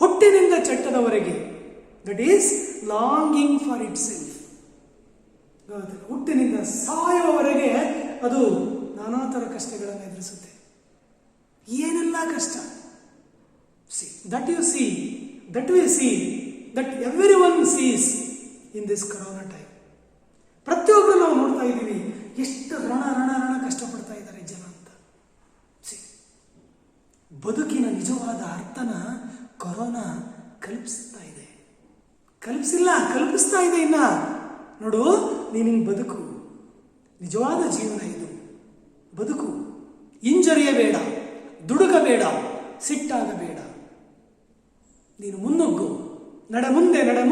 ಹುಟ್ಟಿನಿಂದ ಚಟ್ಟದವರೆಗೆ, that is longing for itself. ಹುಟ್ಟಿನಿಂದ ಸಾಯುವವರೆಗೆ ಅದು ನಾನಾ ಥರ ಕಷ್ಟಗಳನ್ನು ಎದುರಿಸುತ್ತೆ. ಏನೆಲ್ಲ ಕಷ್ಟ. See, that you see, that we see, that everyone sees in this corona time. ಪ್ರತಿಯೊಬ್ಬರು ನಾವು ಕಷ್ಟಪಡ್ತಾ ಇದ್ದಾರೆ ಜನ ಅಂತ. ಬದುಕಿನ ನಿಜವಾದ ಅರ್ಥನ ಕೊರೋನಾ ಕಲ್ಪಿಸ್ತಾ ಇದೆ. ಕಲ್ಪಿಸ್ತಾ ಇದೆ. ಇನ್ನ ನೋಡು, ನೀನು ಬದುಕು, ನಿಜವಾದ ಜೀವನ ಇದು. ಬದುಕು, ಹಿಂಜರಿಯಬೇಡ, ದುಡುಕಬೇಡ, ಸಿಟ್ಟಾಗಬೇಡ. ನೀನು ಮುನ್ನುಗ್ಗು, ನಡೆ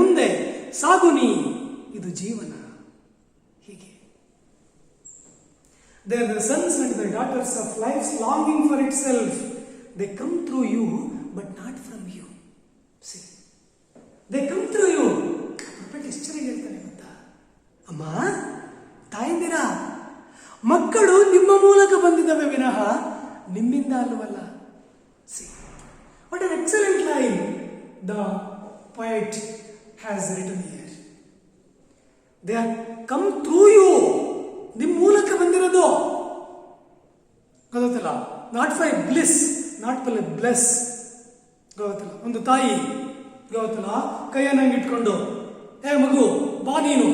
ಮುಂದೆ ಸಾಗು ನೀ, ಇದು ಜೀವನ. ಹೀಗೆ They are the sons and the daughters of life's longing for itself. They come through you, but not from you. See, they come through you. Prophet ಎಷ್ಟು ಚೆನ್ನಾಗಿ ಹೇಳ್ತಾನೆ ಗೊತ್ತಾ? ಅಮ್ಮ, ತಾಯಂದಿರ, ಮಕ್ಕಳು ನಿಮ್ಮ ಮೂಲಕ ಬಂದಿದ್ದಾವೆ ವಿನಃ ನಿಮ್ಮಿಂದ ಅಲ್ಲವಲ್ಲ. See, what an excellent line the poet has written here. They have come through you. ನಿಮ್ಮ ಮೂಲಕ ಬಂದಿರೋದು ಗೊತ್ತಲ್ಲ. Not for bliss, not for bless. ಗೊತ್ತಲ್ಲ, ಒಂದು ತಾಯಿ ಗೊತ್ತಲ್ಲ ಕೈಯನ್ನಂಗೆ ಇಟ್ಕೊಂಡು ಮಗು ಬಾ ನೀನು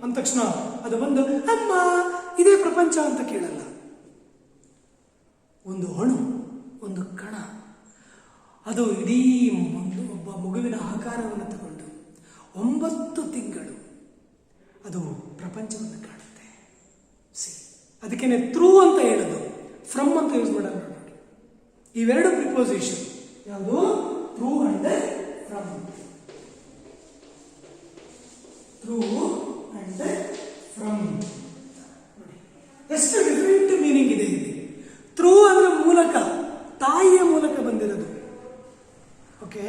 ಅಂದ ತಕ್ಷಣ ಅದು ಬಂದು ಅಮ್ಮ ಇದೇ ಪ್ರಪಂಚ ಅಂತ ಕೇಳಲ್ಲ. ಒಂದು ಅಣು, ಒಂದು ಕಣ, ಅದು ಇಡೀ ಒಬ್ಬ ಮಗುವಿನ ಆಕಾರವನ್ನು ತಗೊಂಡು 9 ತಿಂಗಳು ಅದು ಪ್ರಪಂಚವನ್ನು ಕಾಣುತ್ತೆ. ಅದಕ್ಕೇನೆ ಥ್ರೂ ಅಂತ ಹೇಳೋದು, ಫ್ರಮ್ ಅಂತ ಯೂಸ್ ಮಾಡೋದು ನೋಡಿ. ಇವೆರಡು ಪ್ರಿಪೋಸಿಷನ್ ಯಾವುದು? Through and from. Through and from ನೋಡಿ, ಎಷ್ಟು ಡಿಫರೆಂಟ್ ಮೀನಿಂಗ್ ಇದೆ ಇಲ್ಲಿ. ಥ್ರೂ ಅಂದ್ರೆ ಮೂಲಕ, ತಾಯಿಯ ಮೂಲಕ ಬಂದಿರೋದು. ಓಕೆ,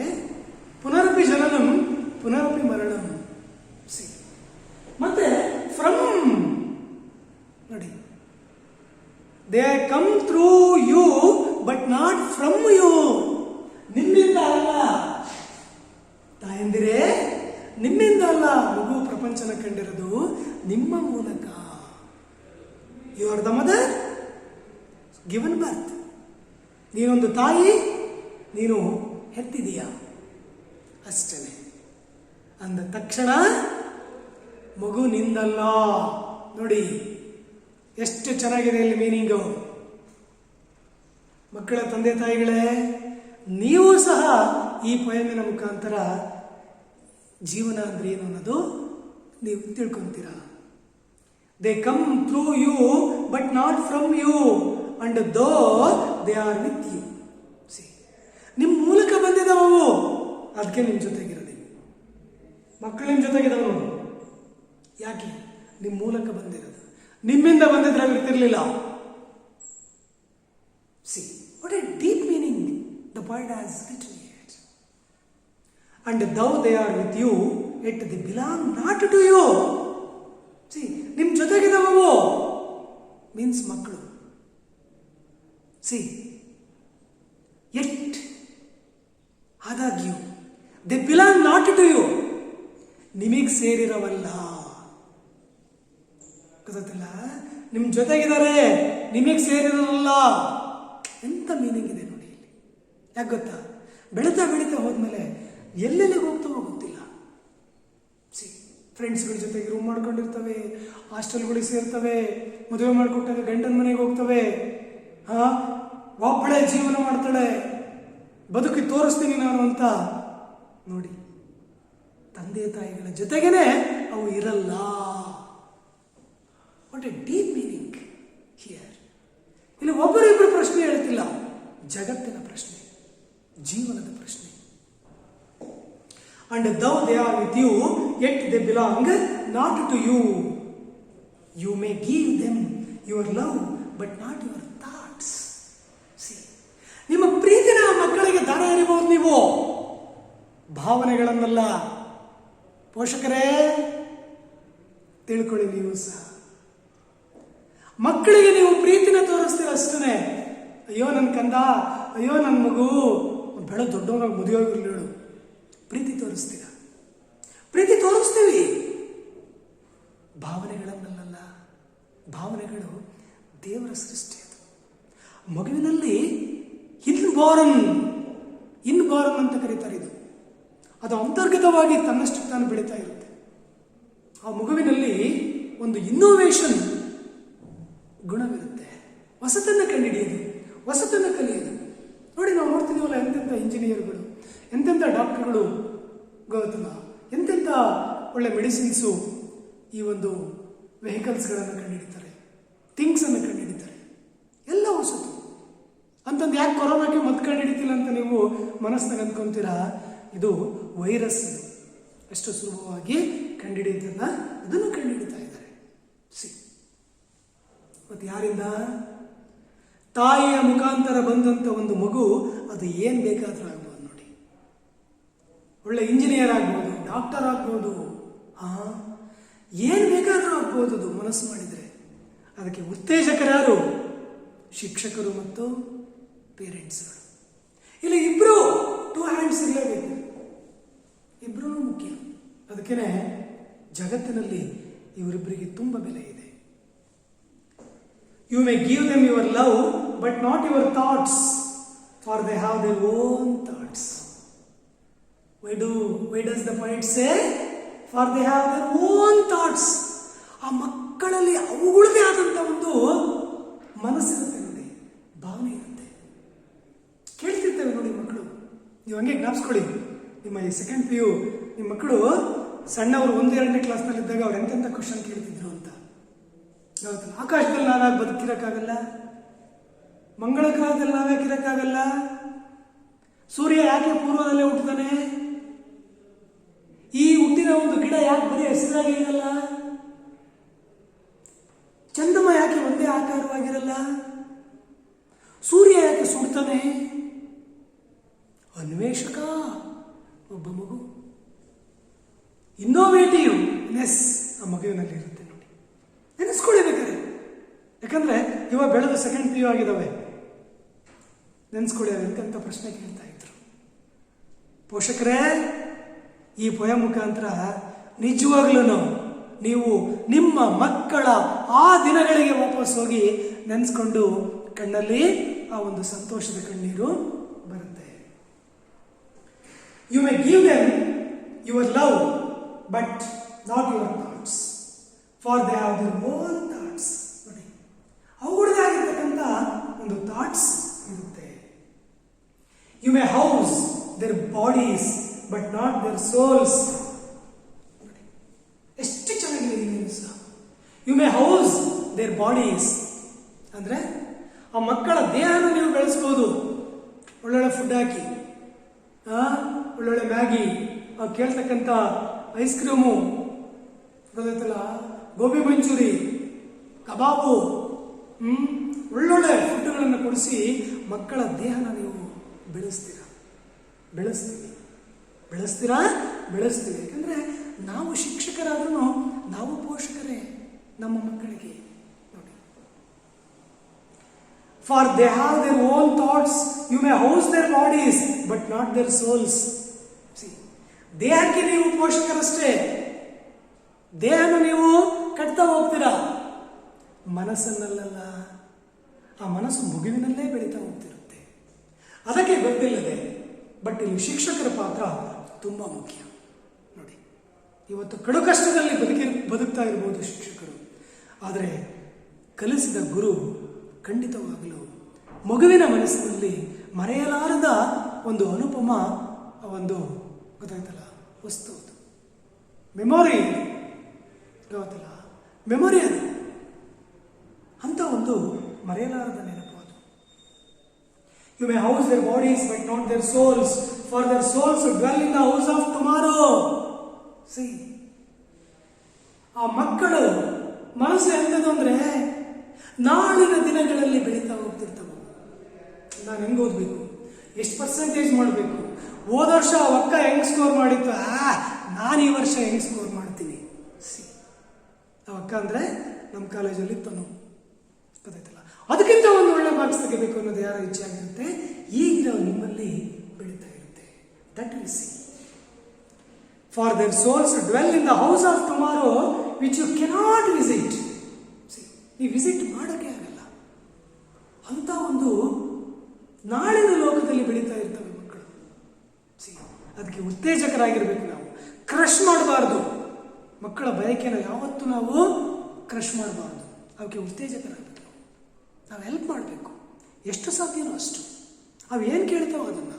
ಪುನರಪಿ ಜನನಂ ಪುನರಪಿ ಮರಣಂ. ಮತ್ತೆ ಫ್ರಮ್ ನೋಡಿ, they come through you but not from you. ನಿಮ್ಮಿಂದ ಅಲ್ಲ ತಾಯಂದಿರೇ, ನಿಮ್ಮಿಂದ ಅಲ್ಲ ಮಗು ಪ್ರಪಂಚನ ಕಂಡಿರೋದು, ನಿಮ್ಮ ಮೂಲಕ. You are the mother given birth. ನೀನೊಂದು ತಾಯಿ, ನೀನು ಹೆತ್ತಿದೀಯ ಅಷ್ಟೇ. ಅಂದ ತಕ್ಷಣ ಮಗು ನಿಂದಲ್ಲ. ನೋಡಿ ಎಷ್ಟು ಚೆನ್ನಾಗಿದೆ ಇಲ್ಲಿ ಮೀನಿಂಗು. ಮಕ್ಕಳ ತಂದೆ ತಾಯಿಗಳೇ, ನೀವು ಸಹ ಈ ಪೊಯಮಿನ ಮುಖಾಂತರ ಜೀವನ ಅಂದ್ರೆ ಏನು ಅನ್ನೋದು ನೀವು ತಿಳ್ಕೊಂತೀರಾ. They come through you but not from you and though they are with you. ನಿಮ್ಮ ಮೂಲಕ ಬಂದಿದ್ದಾವು, ಅದಕ್ಕೆ ನಿಮ್ಮ ಜೊತೆಗಿರೋದು. ಮಕ್ಕಳು ನಿಮ್ಮ ಜೊತೆಗಿದ್ದಾವೆ ನೋಡಿ. ಯಾಕೆ? ನಿಮ್ಮ ಮೂಲಕ ಬಂದಿರೋದು. ನಿಮ್ಮಿಂದ ಬಂದಿದ್ರೆ ಇರ್ತಿರ್ಲಿಲ್ಲ. See, what a deep meaning the poet has written here. And though they are with you, yet they belong not to you. See, ನಿಮ್ ಜೊತೆಗಿದಾವು ಮೀನ್ಸ್ ಮಕ್ಕಳು. See, yet ಆದಾಗ್ಯೂ they belong not to you. ನಿಮಗೆ ಸೇರಿರವಲ್ಲ. ಗೊತ್ತಿಲ್ಲ, ನಿಮ್ ಜೊತೆಗಿದ್ದಾರೆ, ನಿಮಗೆ ಸೇರಿರಲ್ಲ. ಎಂತ meaning ಇದೆ ನೋಡಿ ಇಲ್ಲಿ. ಯಾಕೆ ಗೊತ್ತಾ? ಬೆಳೀತಾ ಹೋದ್ಮೇಲೆ ಎಲ್ಲೆಲ್ಲಿಗೆ ಹೋಗ್ತಾವೋ ಗೊತ್ತಿಲ್ಲ. ಫ್ರೆಂಡ್ಸ್ಗಳ ಜೊತೆಗೆ ರೂಮ್ ಮಾಡ್ಕೊಂಡಿರ್ತವೆ, ಹಾಸ್ಟೆಲ್ಗಳಿಗೆ ಸೇರ್ತವೆ, ಮದುವೆ ಮಾಡಿಕೊಟ್ಟಾಗ ಗಂಡನ ಮನೆಗೆ ಹೋಗ್ತವೆ, ಒಬ್ಬಳೆ ಜೀವನ ಮಾಡ್ತಾಳೆ, ಬದುಕಿ ತೋರಿಸ್ತೀನಿ ನಾನು ಅಂತ. ನೋಡಿ, ತಂದೆ ತಾಯಿಗಳ ಜೊತೆಗೇನೆ ಅವು ಇರಲ್ಲ. What A deep meaning here. ಇಲ್ಲಿ ಒಬ್ಬರಿಬ್ಬರು ಪ್ರಶ್ನೆ ಹೇಳ್ತಿಲ್ಲ, ಜಗತ್ತಿನ ಪ್ರಶ್ನೆ, ಜೀವನದ ಪ್ರಶ್ನೆ. And though they are with you, yet they belong not to you. You may give them your love, but not your thoughts. See, ನಿಮ್ಮ ಪ್ರೀತಿನ ಮಕ್ಕಳಿಗೆ ದಾನ ಎರಿಬಹುದು ನೀವು, ಭಾವನೆಗಳನ್ನಲ್ಲ. ಪೋಷಕರೇ ತಿಳ್ಕೊಳ್ಳಿ, ನೀವು ಸಹ ಮಕ್ಕಳಿಗೆ ನೀವು ಪ್ರೀತಿನ ತೋರಿಸ್ತೀರ ಅಷ್ಟೇ. ಅಯ್ಯೋ ನನ್ನ ಕಂದ, ಅಯ್ಯೋ ನನ್ನ ಮಗು, ಬೆಳೆ ದೊಡ್ಡವನಾಗ ಮದುವೆ ಆಗಿರ್ಲೇಳು, ಪ್ರೀತಿ ತೋರಿಸ್ತೀರ. ಪ್ರೀತಿ ತೋರಿಸ್ತೀವಿ, ಭಾವನೆಗಳನ್ನಲ್ಲ. ಭಾವನೆಗಳು ದೇವರ ಸೃಷ್ಟಿ. ಅದು ಮಗುವಿನಲ್ಲಿ ಇನ್ಬಾರನ್ ಅಂತ ಕರೀತಾರೆ. ಇದು ಅದು ಅಂತರ್ಗತವಾಗಿ ತನ್ನಷ್ಟು ತಾನು ಬೆಳೀತಾ ಇರುತ್ತೆ. ಆ ಮಗುವಿನಲ್ಲಿ ಒಂದು ಇನ್ನೋವೇಷನ್ ಗುಣವಿರುತ್ತೆ. ಹೊಸತನ್ನು ಕಂಡುಹಿಡಿಯೋದು, ಹೊಸತನ್ನು ಕಲಿಯೋದು. ನೋಡಿ, ನಾವು ನೋಡ್ತಿದ್ದೀವಲ್ಲ ಎಂತೆಂಥ ಇಂಜಿನಿಯರ್ಗಳು, ಎಂತೆಂಥ ಡಾಕ್ಟರ್ಗಳು, ಗೊತ್ತಲ್ಲ, ಎಂತೆಂಥ ಒಳ್ಳೆ ಮೆಡಿಸಿನ್ಸು, ಈ ಒಂದು ವೆಹಿಕಲ್ಸ್ಗಳನ್ನು ಕಂಡುಹಿಡಿತಾರೆ, ಥಿಂಗ್ಸನ್ನು ಕಂಡುಹಿಡಿತಾರೆ, ಎಲ್ಲ ಹೊಸತು. ಅಂತಂದು ಯಾಕೆ ಕೊರೋನಾಕ್ಕೆ ಮದ್ದು ಕಂಡುಹಿಡಿತಿಲ್ಲ ಅಂತ ನೀವು ಮನಸ್ಸಿನಾಗ ಅಂದ್ಕೊಂತೀರಾ? ಇದು ವೈರಸ್, ಎಷ್ಟು ಸುಲಭವಾಗಿ ಕಂಡುಹಿಡಿಯೋದನ್ನ ಅದನ್ನು ಕಂಡುಹಿಡಿತಾ ಇದ್ದಾರೆ. ಮತ್ತೆ ಯಾರಿಂದ? ತಾಯಿಯ ಮುಖಾಂತರ ಬಂದಂಥ ಒಂದು ಮಗು, ಅದು ಏನು ಬೇಕಾದರೂ ಆಗ್ಬೋದು. ನೋಡಿ, ಒಳ್ಳೆ ಇಂಜಿನಿಯರ್ ಆಗ್ಬೋದು, ಡಾಕ್ಟರ್ ಆಗ್ಬೋದು, ಏನು ಬೇಕಾದರೂ ಆಗ್ಬೋದು ಅದು ಮನಸ್ಸು ಮಾಡಿದರೆ. ಅದಕ್ಕೆ ಉತ್ತೇಜಕರು ಯಾರು? ಶಿಕ್ಷಕರು ಮತ್ತು ಪೇರೆಂಟ್ಸ್ಗಳು. ಇಲ್ಲಿ ಇಬ್ಬರು ಟೂ ಹ್ಯಾಂಡ್ಸ್ ಇರಲೇಬೇಕು, ಇಬ್ಬರೂ ಮುಖ್ಯ. ಅದಕ್ಕೇನೆ ಜಗತ್ತಿನಲ್ಲಿ ಇವರಿಬ್ಬರಿಗೆ ತುಂಬ ಬೆಲೆ ಇದೆ. You may give them your love but not your thoughts, for they have their own thoughts. Why does the point say for they have their own thoughts? ಆ ಮಕ್ಕಳಲ್ಲಿ ಅವುಗಳದೇ ಆದಂಥ ಒಂದು ಮನಸ್ಸಿರುತ್ತೆ ನೋಡಿ, ಭಾವನೆ ಇರುತ್ತೆ. ಕೇಳ್ತಿರ್ತೇವೆ ನೋಡಿ ಮಕ್ಕಳು, ನೀವು ಹಂಗೆ ಜ್ಞಾಪಿಸ್ಕೊಳ್ಳಿ. ನಿಮ್ಮ ಈ ಸೆಕೆಂಡ್ PU ನಿಮ್ಮ ಮಕ್ಕಳು ಸಣ್ಣವರು 1-2ನೇ ಕ್ಲಾಸ್ನಲ್ಲಿದ್ದಾಗ ಅವ್ರು ಎಂತೆಂಥ ಕ್ವಶನ್ ಕೇಳ್ತಿದ್ರು ಅಂತ. ಹೌದಲ್ಲ, ಆಕಾಶದಲ್ಲಿ ನಾವ್ಯಾಕೆ ಬದುಕಿರಕ್ಕಾಗಲ್ಲ? ಮಂಗಳ ಗ್ರಹದಲ್ಲಿ ನಾವ್ಯಾಕೆ ಇರಕ್ಕಾಗಲ್ಲ? ಸೂರ್ಯ ಯಾಕೆ ಪೂರ್ವದಲ್ಲೇ ಹುಟ್ಟುತ್ತಾನೆ? ಈ ಹುಟ್ಟಿನ ಒಂದು ಗಿಡ ಯಾಕೆ ಬರೀ ಹಸಿರಾಗಿ ಇರಲ್ಲ? ಚಂದ್ರಮ ಯಾಕೆ ಒಂದೇ ಆಕಾರವಾಗಿರಲ್ಲ? ಸೂರ್ಯ ಯಾಕೆ ಸುಡ್ತಾನೆ? ಅನ್ವೇಷಕ ಒಬ್ಬ ಮಗು, ಇನ್ನೋವೇಟಿವ್ನೆಸ್ ಆ ಮಗುವಿನಲ್ಲಿ ಇರುತ್ತೆ ನೋಡಿ. ನೆನೆಸ್ಕೊಳ್ಳಿ ಬೇಕಾದ್ರೆ, ಯಾಕಂದ್ರೆ ಇವಾಗ ಬೆಳೆದು ಸೆಕೆಂಡ್ PU ಆಗಿದ್ದಾವೆ. ನೆನೆಸ್ಕೊಳ್ಳಿ, ಎಂತೆಂಥ ಪ್ರಶ್ನೆ ಕೇಳ್ತಾ ಇದ್ರು. ಪೋಷಕರೇ, ಈ ಪೊಯಂ ಮುಖಾಂತರ ನಿಜವಾಗ್ಲೂ ನೀವು ನಿಮ್ಮ ಮಕ್ಕಳ ಆ ದಿನಗಳಿಗೆ ವಾಪಸ್ ಹೋಗಿ ನೆನೆಸ್ಕೊಂಡು ಕಣ್ಣಲ್ಲಿ ಆ ಒಂದು ಸಂತೋಷದ ಕಣ್ಣೀರು ಬರುತ್ತೆ. You may give them your love but not your thoughts, for they have their own thoughts. ನೋಡಿ, ಅವುಗಳದೇ ಆಗಿರ್ತಕ್ಕಂಥ ಒಂದು ಥಾಟ್ಸ್ ಇರುತ್ತೆ. You may house their bodies but not their souls. ಎಷ್ಟು ಚೆನ್ನಾಗಿದೆ ಈ news. You may house their bodies ಅಂದ್ರೆ ಆ ಮಕ್ಕಳ ದೇಹನ ನೀವು ಬೆಳೆಸ್ಬೋದು. ಒಳ್ಳೊಳ್ಳೆ ಫುಡ್ ಹಾಕಿ, ಒಳ್ಳೊಳ್ಳೆ ಮ್ಯಾಗಿ, ಕೇಳ್ತಕ್ಕಂಥ ಐಸ್ ಕ್ರೀಮು, ಗೊತ್ತಾಯ್ತಲ್ಲ, ಗೋಬಿ ಮಂಚೂರಿ, ಕಬಾಬು, ಒಳ್ಳೊಳ್ಳೆ ಫುಡ್ಗಳನ್ನು ಕೊಡಿಸಿ ಮಕ್ಕಳ ದೇಹನ ನೀವು ಬೆಳೆಸ್ತೀರಾ. ಬೆಳೆಸ್ತೀವಿ. ಯಾಕಂದ್ರೆ ನಾವು ಶಿಕ್ಷಕರಾದ್ರೂ ನಾವು ಪೋಷಕರೇ ನಮ್ಮ ಮಕ್ಕಳಿಗೆ. ನೋಡಿ, for they have their own thoughts, you may house their bodies but not their souls. ದೇಹಕ್ಕೆ ನೀವು ಪೋಷಕರಷ್ಟೇ, ದೇಹನ ನೀವು ಕಟ್ತಾ ಹೋಗ್ತೀರಾ, ಮನಸ್ಸನ್ನಲ್ಲ. ಆ ಮನಸ್ಸು ಮಗುವಿನಲ್ಲೇ ಬೆಳೀತಾ ಹೋಗ್ತಿರುತ್ತೆ. ಅದಕ್ಕೆ ಗೊತ್ತಿಲ್ಲದೆ, ಬಟ್ ಇಲ್ಲಿ ಶಿಕ್ಷಕರ ಪಾತ್ರ ತುಂಬ ಮುಖ್ಯ. ನೋಡಿ, ಇವತ್ತು ಕಡು ಕಷ್ಟದಲ್ಲಿ ಬದುಕ್ತಾ ಇರ್ಬೋದು ಶಿಕ್ಷಕರು, ಆದರೆ ಕಲಿಸಿದ ಗುರು ಖಂಡಿತವಾಗಲೂ ಮಗುವಿನ ಮನಸ್ಸಿನಲ್ಲಿ ಮರೆಯಲಾರದ ಒಂದು ಅನುಪಮ ಒಂದು ಗೊತ್ತಾಯ್ತಲ್ಲ ವಸ್ತು, ಅದು ಮೆಮೊರಿ, ಗೊತ್ತಲ್ಲ, ಮೆಮೊರಿ ಅದು ಅಂತ ಒಂದು ಮರೆಯಲಾರದ ನೆನಪು ಅದು. You may house their bodies but not their souls, for their souls dwell in the house of tomorrow. See, ಆ ಮಕ್ಕಳು ಮನಸ್ಸು ಎಂಥದ್ದು ಅಂದ್ರೆ ನಾಳಿನ ದಿನಗಳಲ್ಲಿ ಬೆಳೀತಾ ಹೋಗ್ತಿರ್ತವೆ. ನಾನು ಹೆಂಗೆ ಓದಬೇಕು, ಎಷ್ಟು ಪರ್ಸೆಂಟೇಜ್ ಮಾಡಬೇಕು, ಹೋದ ವರ್ಷ ಅಕ್ಕ ಹೆಂಗ್ ಸ್ಕೋರ್ ಮಾಡಿತ್ತು, ನಾನು ಈ ವರ್ಷ ಹೆಂಗ್ ಸ್ಕೋರ್ ಮಾಡ್ತೀನಿ. ಸಿ, ಅಕ್ಕ ಅಂದ್ರೆ ನಮ್ಮ ಕಾಲೇಜಲ್ಲಿ ತನು, ಗೊತ್ತಾಯ್ತಲ್ಲ, ಅದಕ್ಕಿಂತ ಒಂದು ಒಳ್ಳೆ ಮಾರ್ಕ್ಸ್ ತೆಗಿಬೇಕು ಅನ್ನೋದು ಯಾರ ಇಚ್ಛೆ ಆಗಿರುತ್ತೆ, ಈಗಿನ ನಿಮ್ಮಲ್ಲಿ ಬೆಳೀತಾ ಇರುತ್ತೆ. That will see. For their souls dwell in the house of tomorrow which you cannot visit. See, ನೀವು ವಿಸಿಟ್ ಮಾಡೋಕ್ಕೆ ಆಗಲ್ಲ. ಅಂತ ಒಂದು ನಾಳಿನ ಲೋಕದಲ್ಲಿ ಬೆಳೀತಾ ಇರ್ತವೆ ಮಕ್ಕಳು. ಸಿ, ಅದಕ್ಕೆ ಉತ್ತೇಜಕರಾಗಿರ್ಬೇಕು. ನಾವು ಕ್ರಶ್ ಮಾಡಬಾರ್ದು. ಮಕ್ಕಳ ಬಯಕೆನ ಯಾವತ್ತೂ ನಾವು ಕ್ರಶ್ ಮಾಡಬಾರ್ದು. ಅವಕ್ಕೆ ಉತ್ತೇಜಕರಾಗಬೇಕು. ನಾವು ಹೆಲ್ಪ್ ಮಾಡಬೇಕು, ಎಷ್ಟು ಸಾಧ್ಯನೋ ಅಷ್ಟು. ಅವೇನು ಕೇಳ್ತಾವೋ ಅದನ್ನು,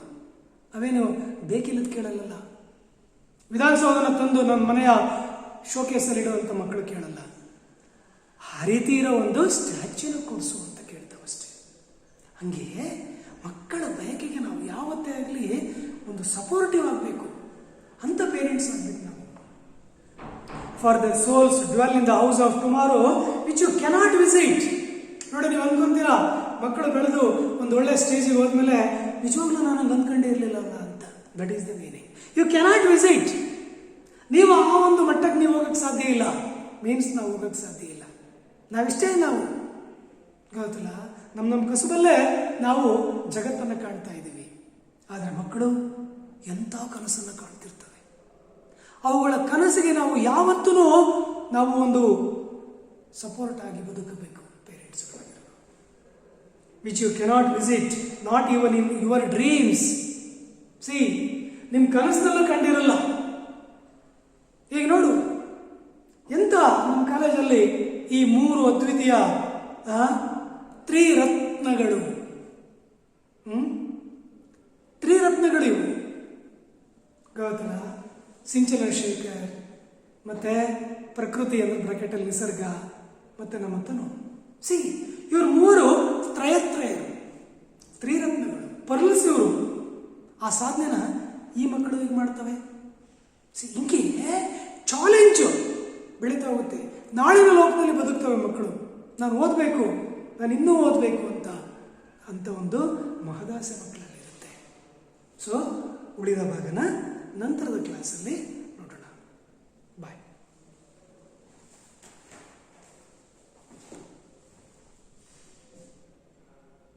ಅವೇನು ಬೇಕಿಲ್ಲದ ಕೇಳಲ್ಲ. ವಿಧಾನಸೌಧನ ತಂದು ನನ್ನ ಮನೆಯ ಶೋಕೇಸಲ್ಲಿ ಇಡುವಂಥ ಮಕ್ಕಳು ಕೇಳಲ್ಲ. ಆ ರೀತಿ ಇರೋ ಒಂದು ಸ್ಟ್ಯಾಚ್ಯೂನ ಕೊಡಿಸು ಅಂತ ಕೇಳ್ತಾವಷ್ಟೇ. ಹಾಗೆ ಮಕ್ಕಳ ಬಯಕೆಗೆ ನಾವು ಯಾವತ್ತೇ ಆಗಲಿ ಒಂದು ಸಪೋರ್ಟಿವ್ ಆಗಬೇಕು, ಅಂಥ ಪೇರೆಂಟ್ಸ್ ಆಗಬೇಕು ನಾವು. For the souls dwell in the house of tomorrow which you cannot visit. ನೋಡಿ, ನೀವು ಅಂದ್ಕೊಂತೀರಾ ಮಕ್ಕಳು ಬೆಳೆದು ಒಂದು ಒಳ್ಳೆ ಸ್ಟೇಜಿಗೆ ಹೋದ್ಮೇಲೆ ನಿಜವಾಗ್ಲೂ ನಾನು ಅಂದ್ಕೊಂಡೇ ಇರಲಿಲ್ಲಲ್ಲ ಅಂತ. That is the meaning. You cannot visit. ನೀವು ಆ ಒಂದು ಮಟ್ಟಕ್ಕೆ ನೀವು ಹೋಗಕ್ಕೆ ಸಾಧ್ಯ ಇಲ್ಲ. ಮೀನ್ಸ್ ನಾವು ಹೋಗಕ್ಕೆ ಸಾಧ್ಯ ಇಲ್ಲ. ನಾವಿಷ್ಟೇ, ನಾವು ಗೊತ್ತಲ್ಲ, ನಮ್ಮ ಕಸುಬಲ್ಲೇ ನಾವು ಜಗತ್ತನ್ನು ಕಾಣ್ತಾ ಇದ್ದೀವಿ. ಆದರೆ ಮಕ್ಕಳು ಎಂಥ ಕನಸನ್ನು ಕಾಣ್ತಿರ್ತವೆ. ಅವುಗಳ ಕನಸಿಗೆ ನಾವು ಯಾವತ್ತೂ ನಾವು ಒಂದು ಸಪೋರ್ಟ್ ಆಗಿ ಬದುಕಬೇಕು ಪೇರೆಂಟ್ಸ್ಗಳಾಗಿರೋ. Which you cannot visit, not even in your dreams. See, ನಿಮ್ಮ ಕನಸಿನಲ್ಲೂ ಕಂಡಿರಲ್ಲ. ಈಗ ನೋಡು, ಎಂತ ನಮ್ಮ ಕಾಲೇಜಲ್ಲಿ ಈ 3 ಅದ್ವಿತೀಯ ತ್ರಿರತ್ನಗಳು, ತ್ರಿರತ್ನಗಳು ಇವು ಗೊತ್ತಲ್ಲ. ಸಿಂಚನ ಶೇಖರ್, ಮತ್ತೆ ಪ್ರಕೃತಿ ಅಂದ್ರೆ ಬ್ರಾಕೆಟಲ್ಲಿ ನಿಸರ್ಗ, ಮತ್ತೆ ನಮ್ಮ ತನು. ಸಿ, ಇವರು 3 ತ್ರಯತ್ರಯರು, ತ್ರಿರತ್ನಗಳು, ಪರ್ಲ್ಸ್ ಇವರು. ಆ ಸಾಧನೆನ ಈ ಮಕ್ಕಳು ಈಗ ಮಾಡ್ತವೆ. ಸಿ, ಹಿಂಗೆ ಚಾಲೆಂಜು ಬೆಳೀತಾ ಹೋಗುತ್ತೆ. ನಾಳಿನ ಲೋಕದಲ್ಲಿ ಬದುಕ್ತವೆ ಮಕ್ಕಳು. ನಾನು ಓದಬೇಕು, ನಾನು ಇನ್ನೂ ಓದಬೇಕು ಅಂತ ಒಂದು ಮಹದಾಸೆ ಮಕ್ಕಳಲ್ಲಿರುತ್ತೆ. ಸೊ ಉಳಿದ ಭಾಗನ ನಂತರದ ಕ್ಲಾಸಲ್ಲಿ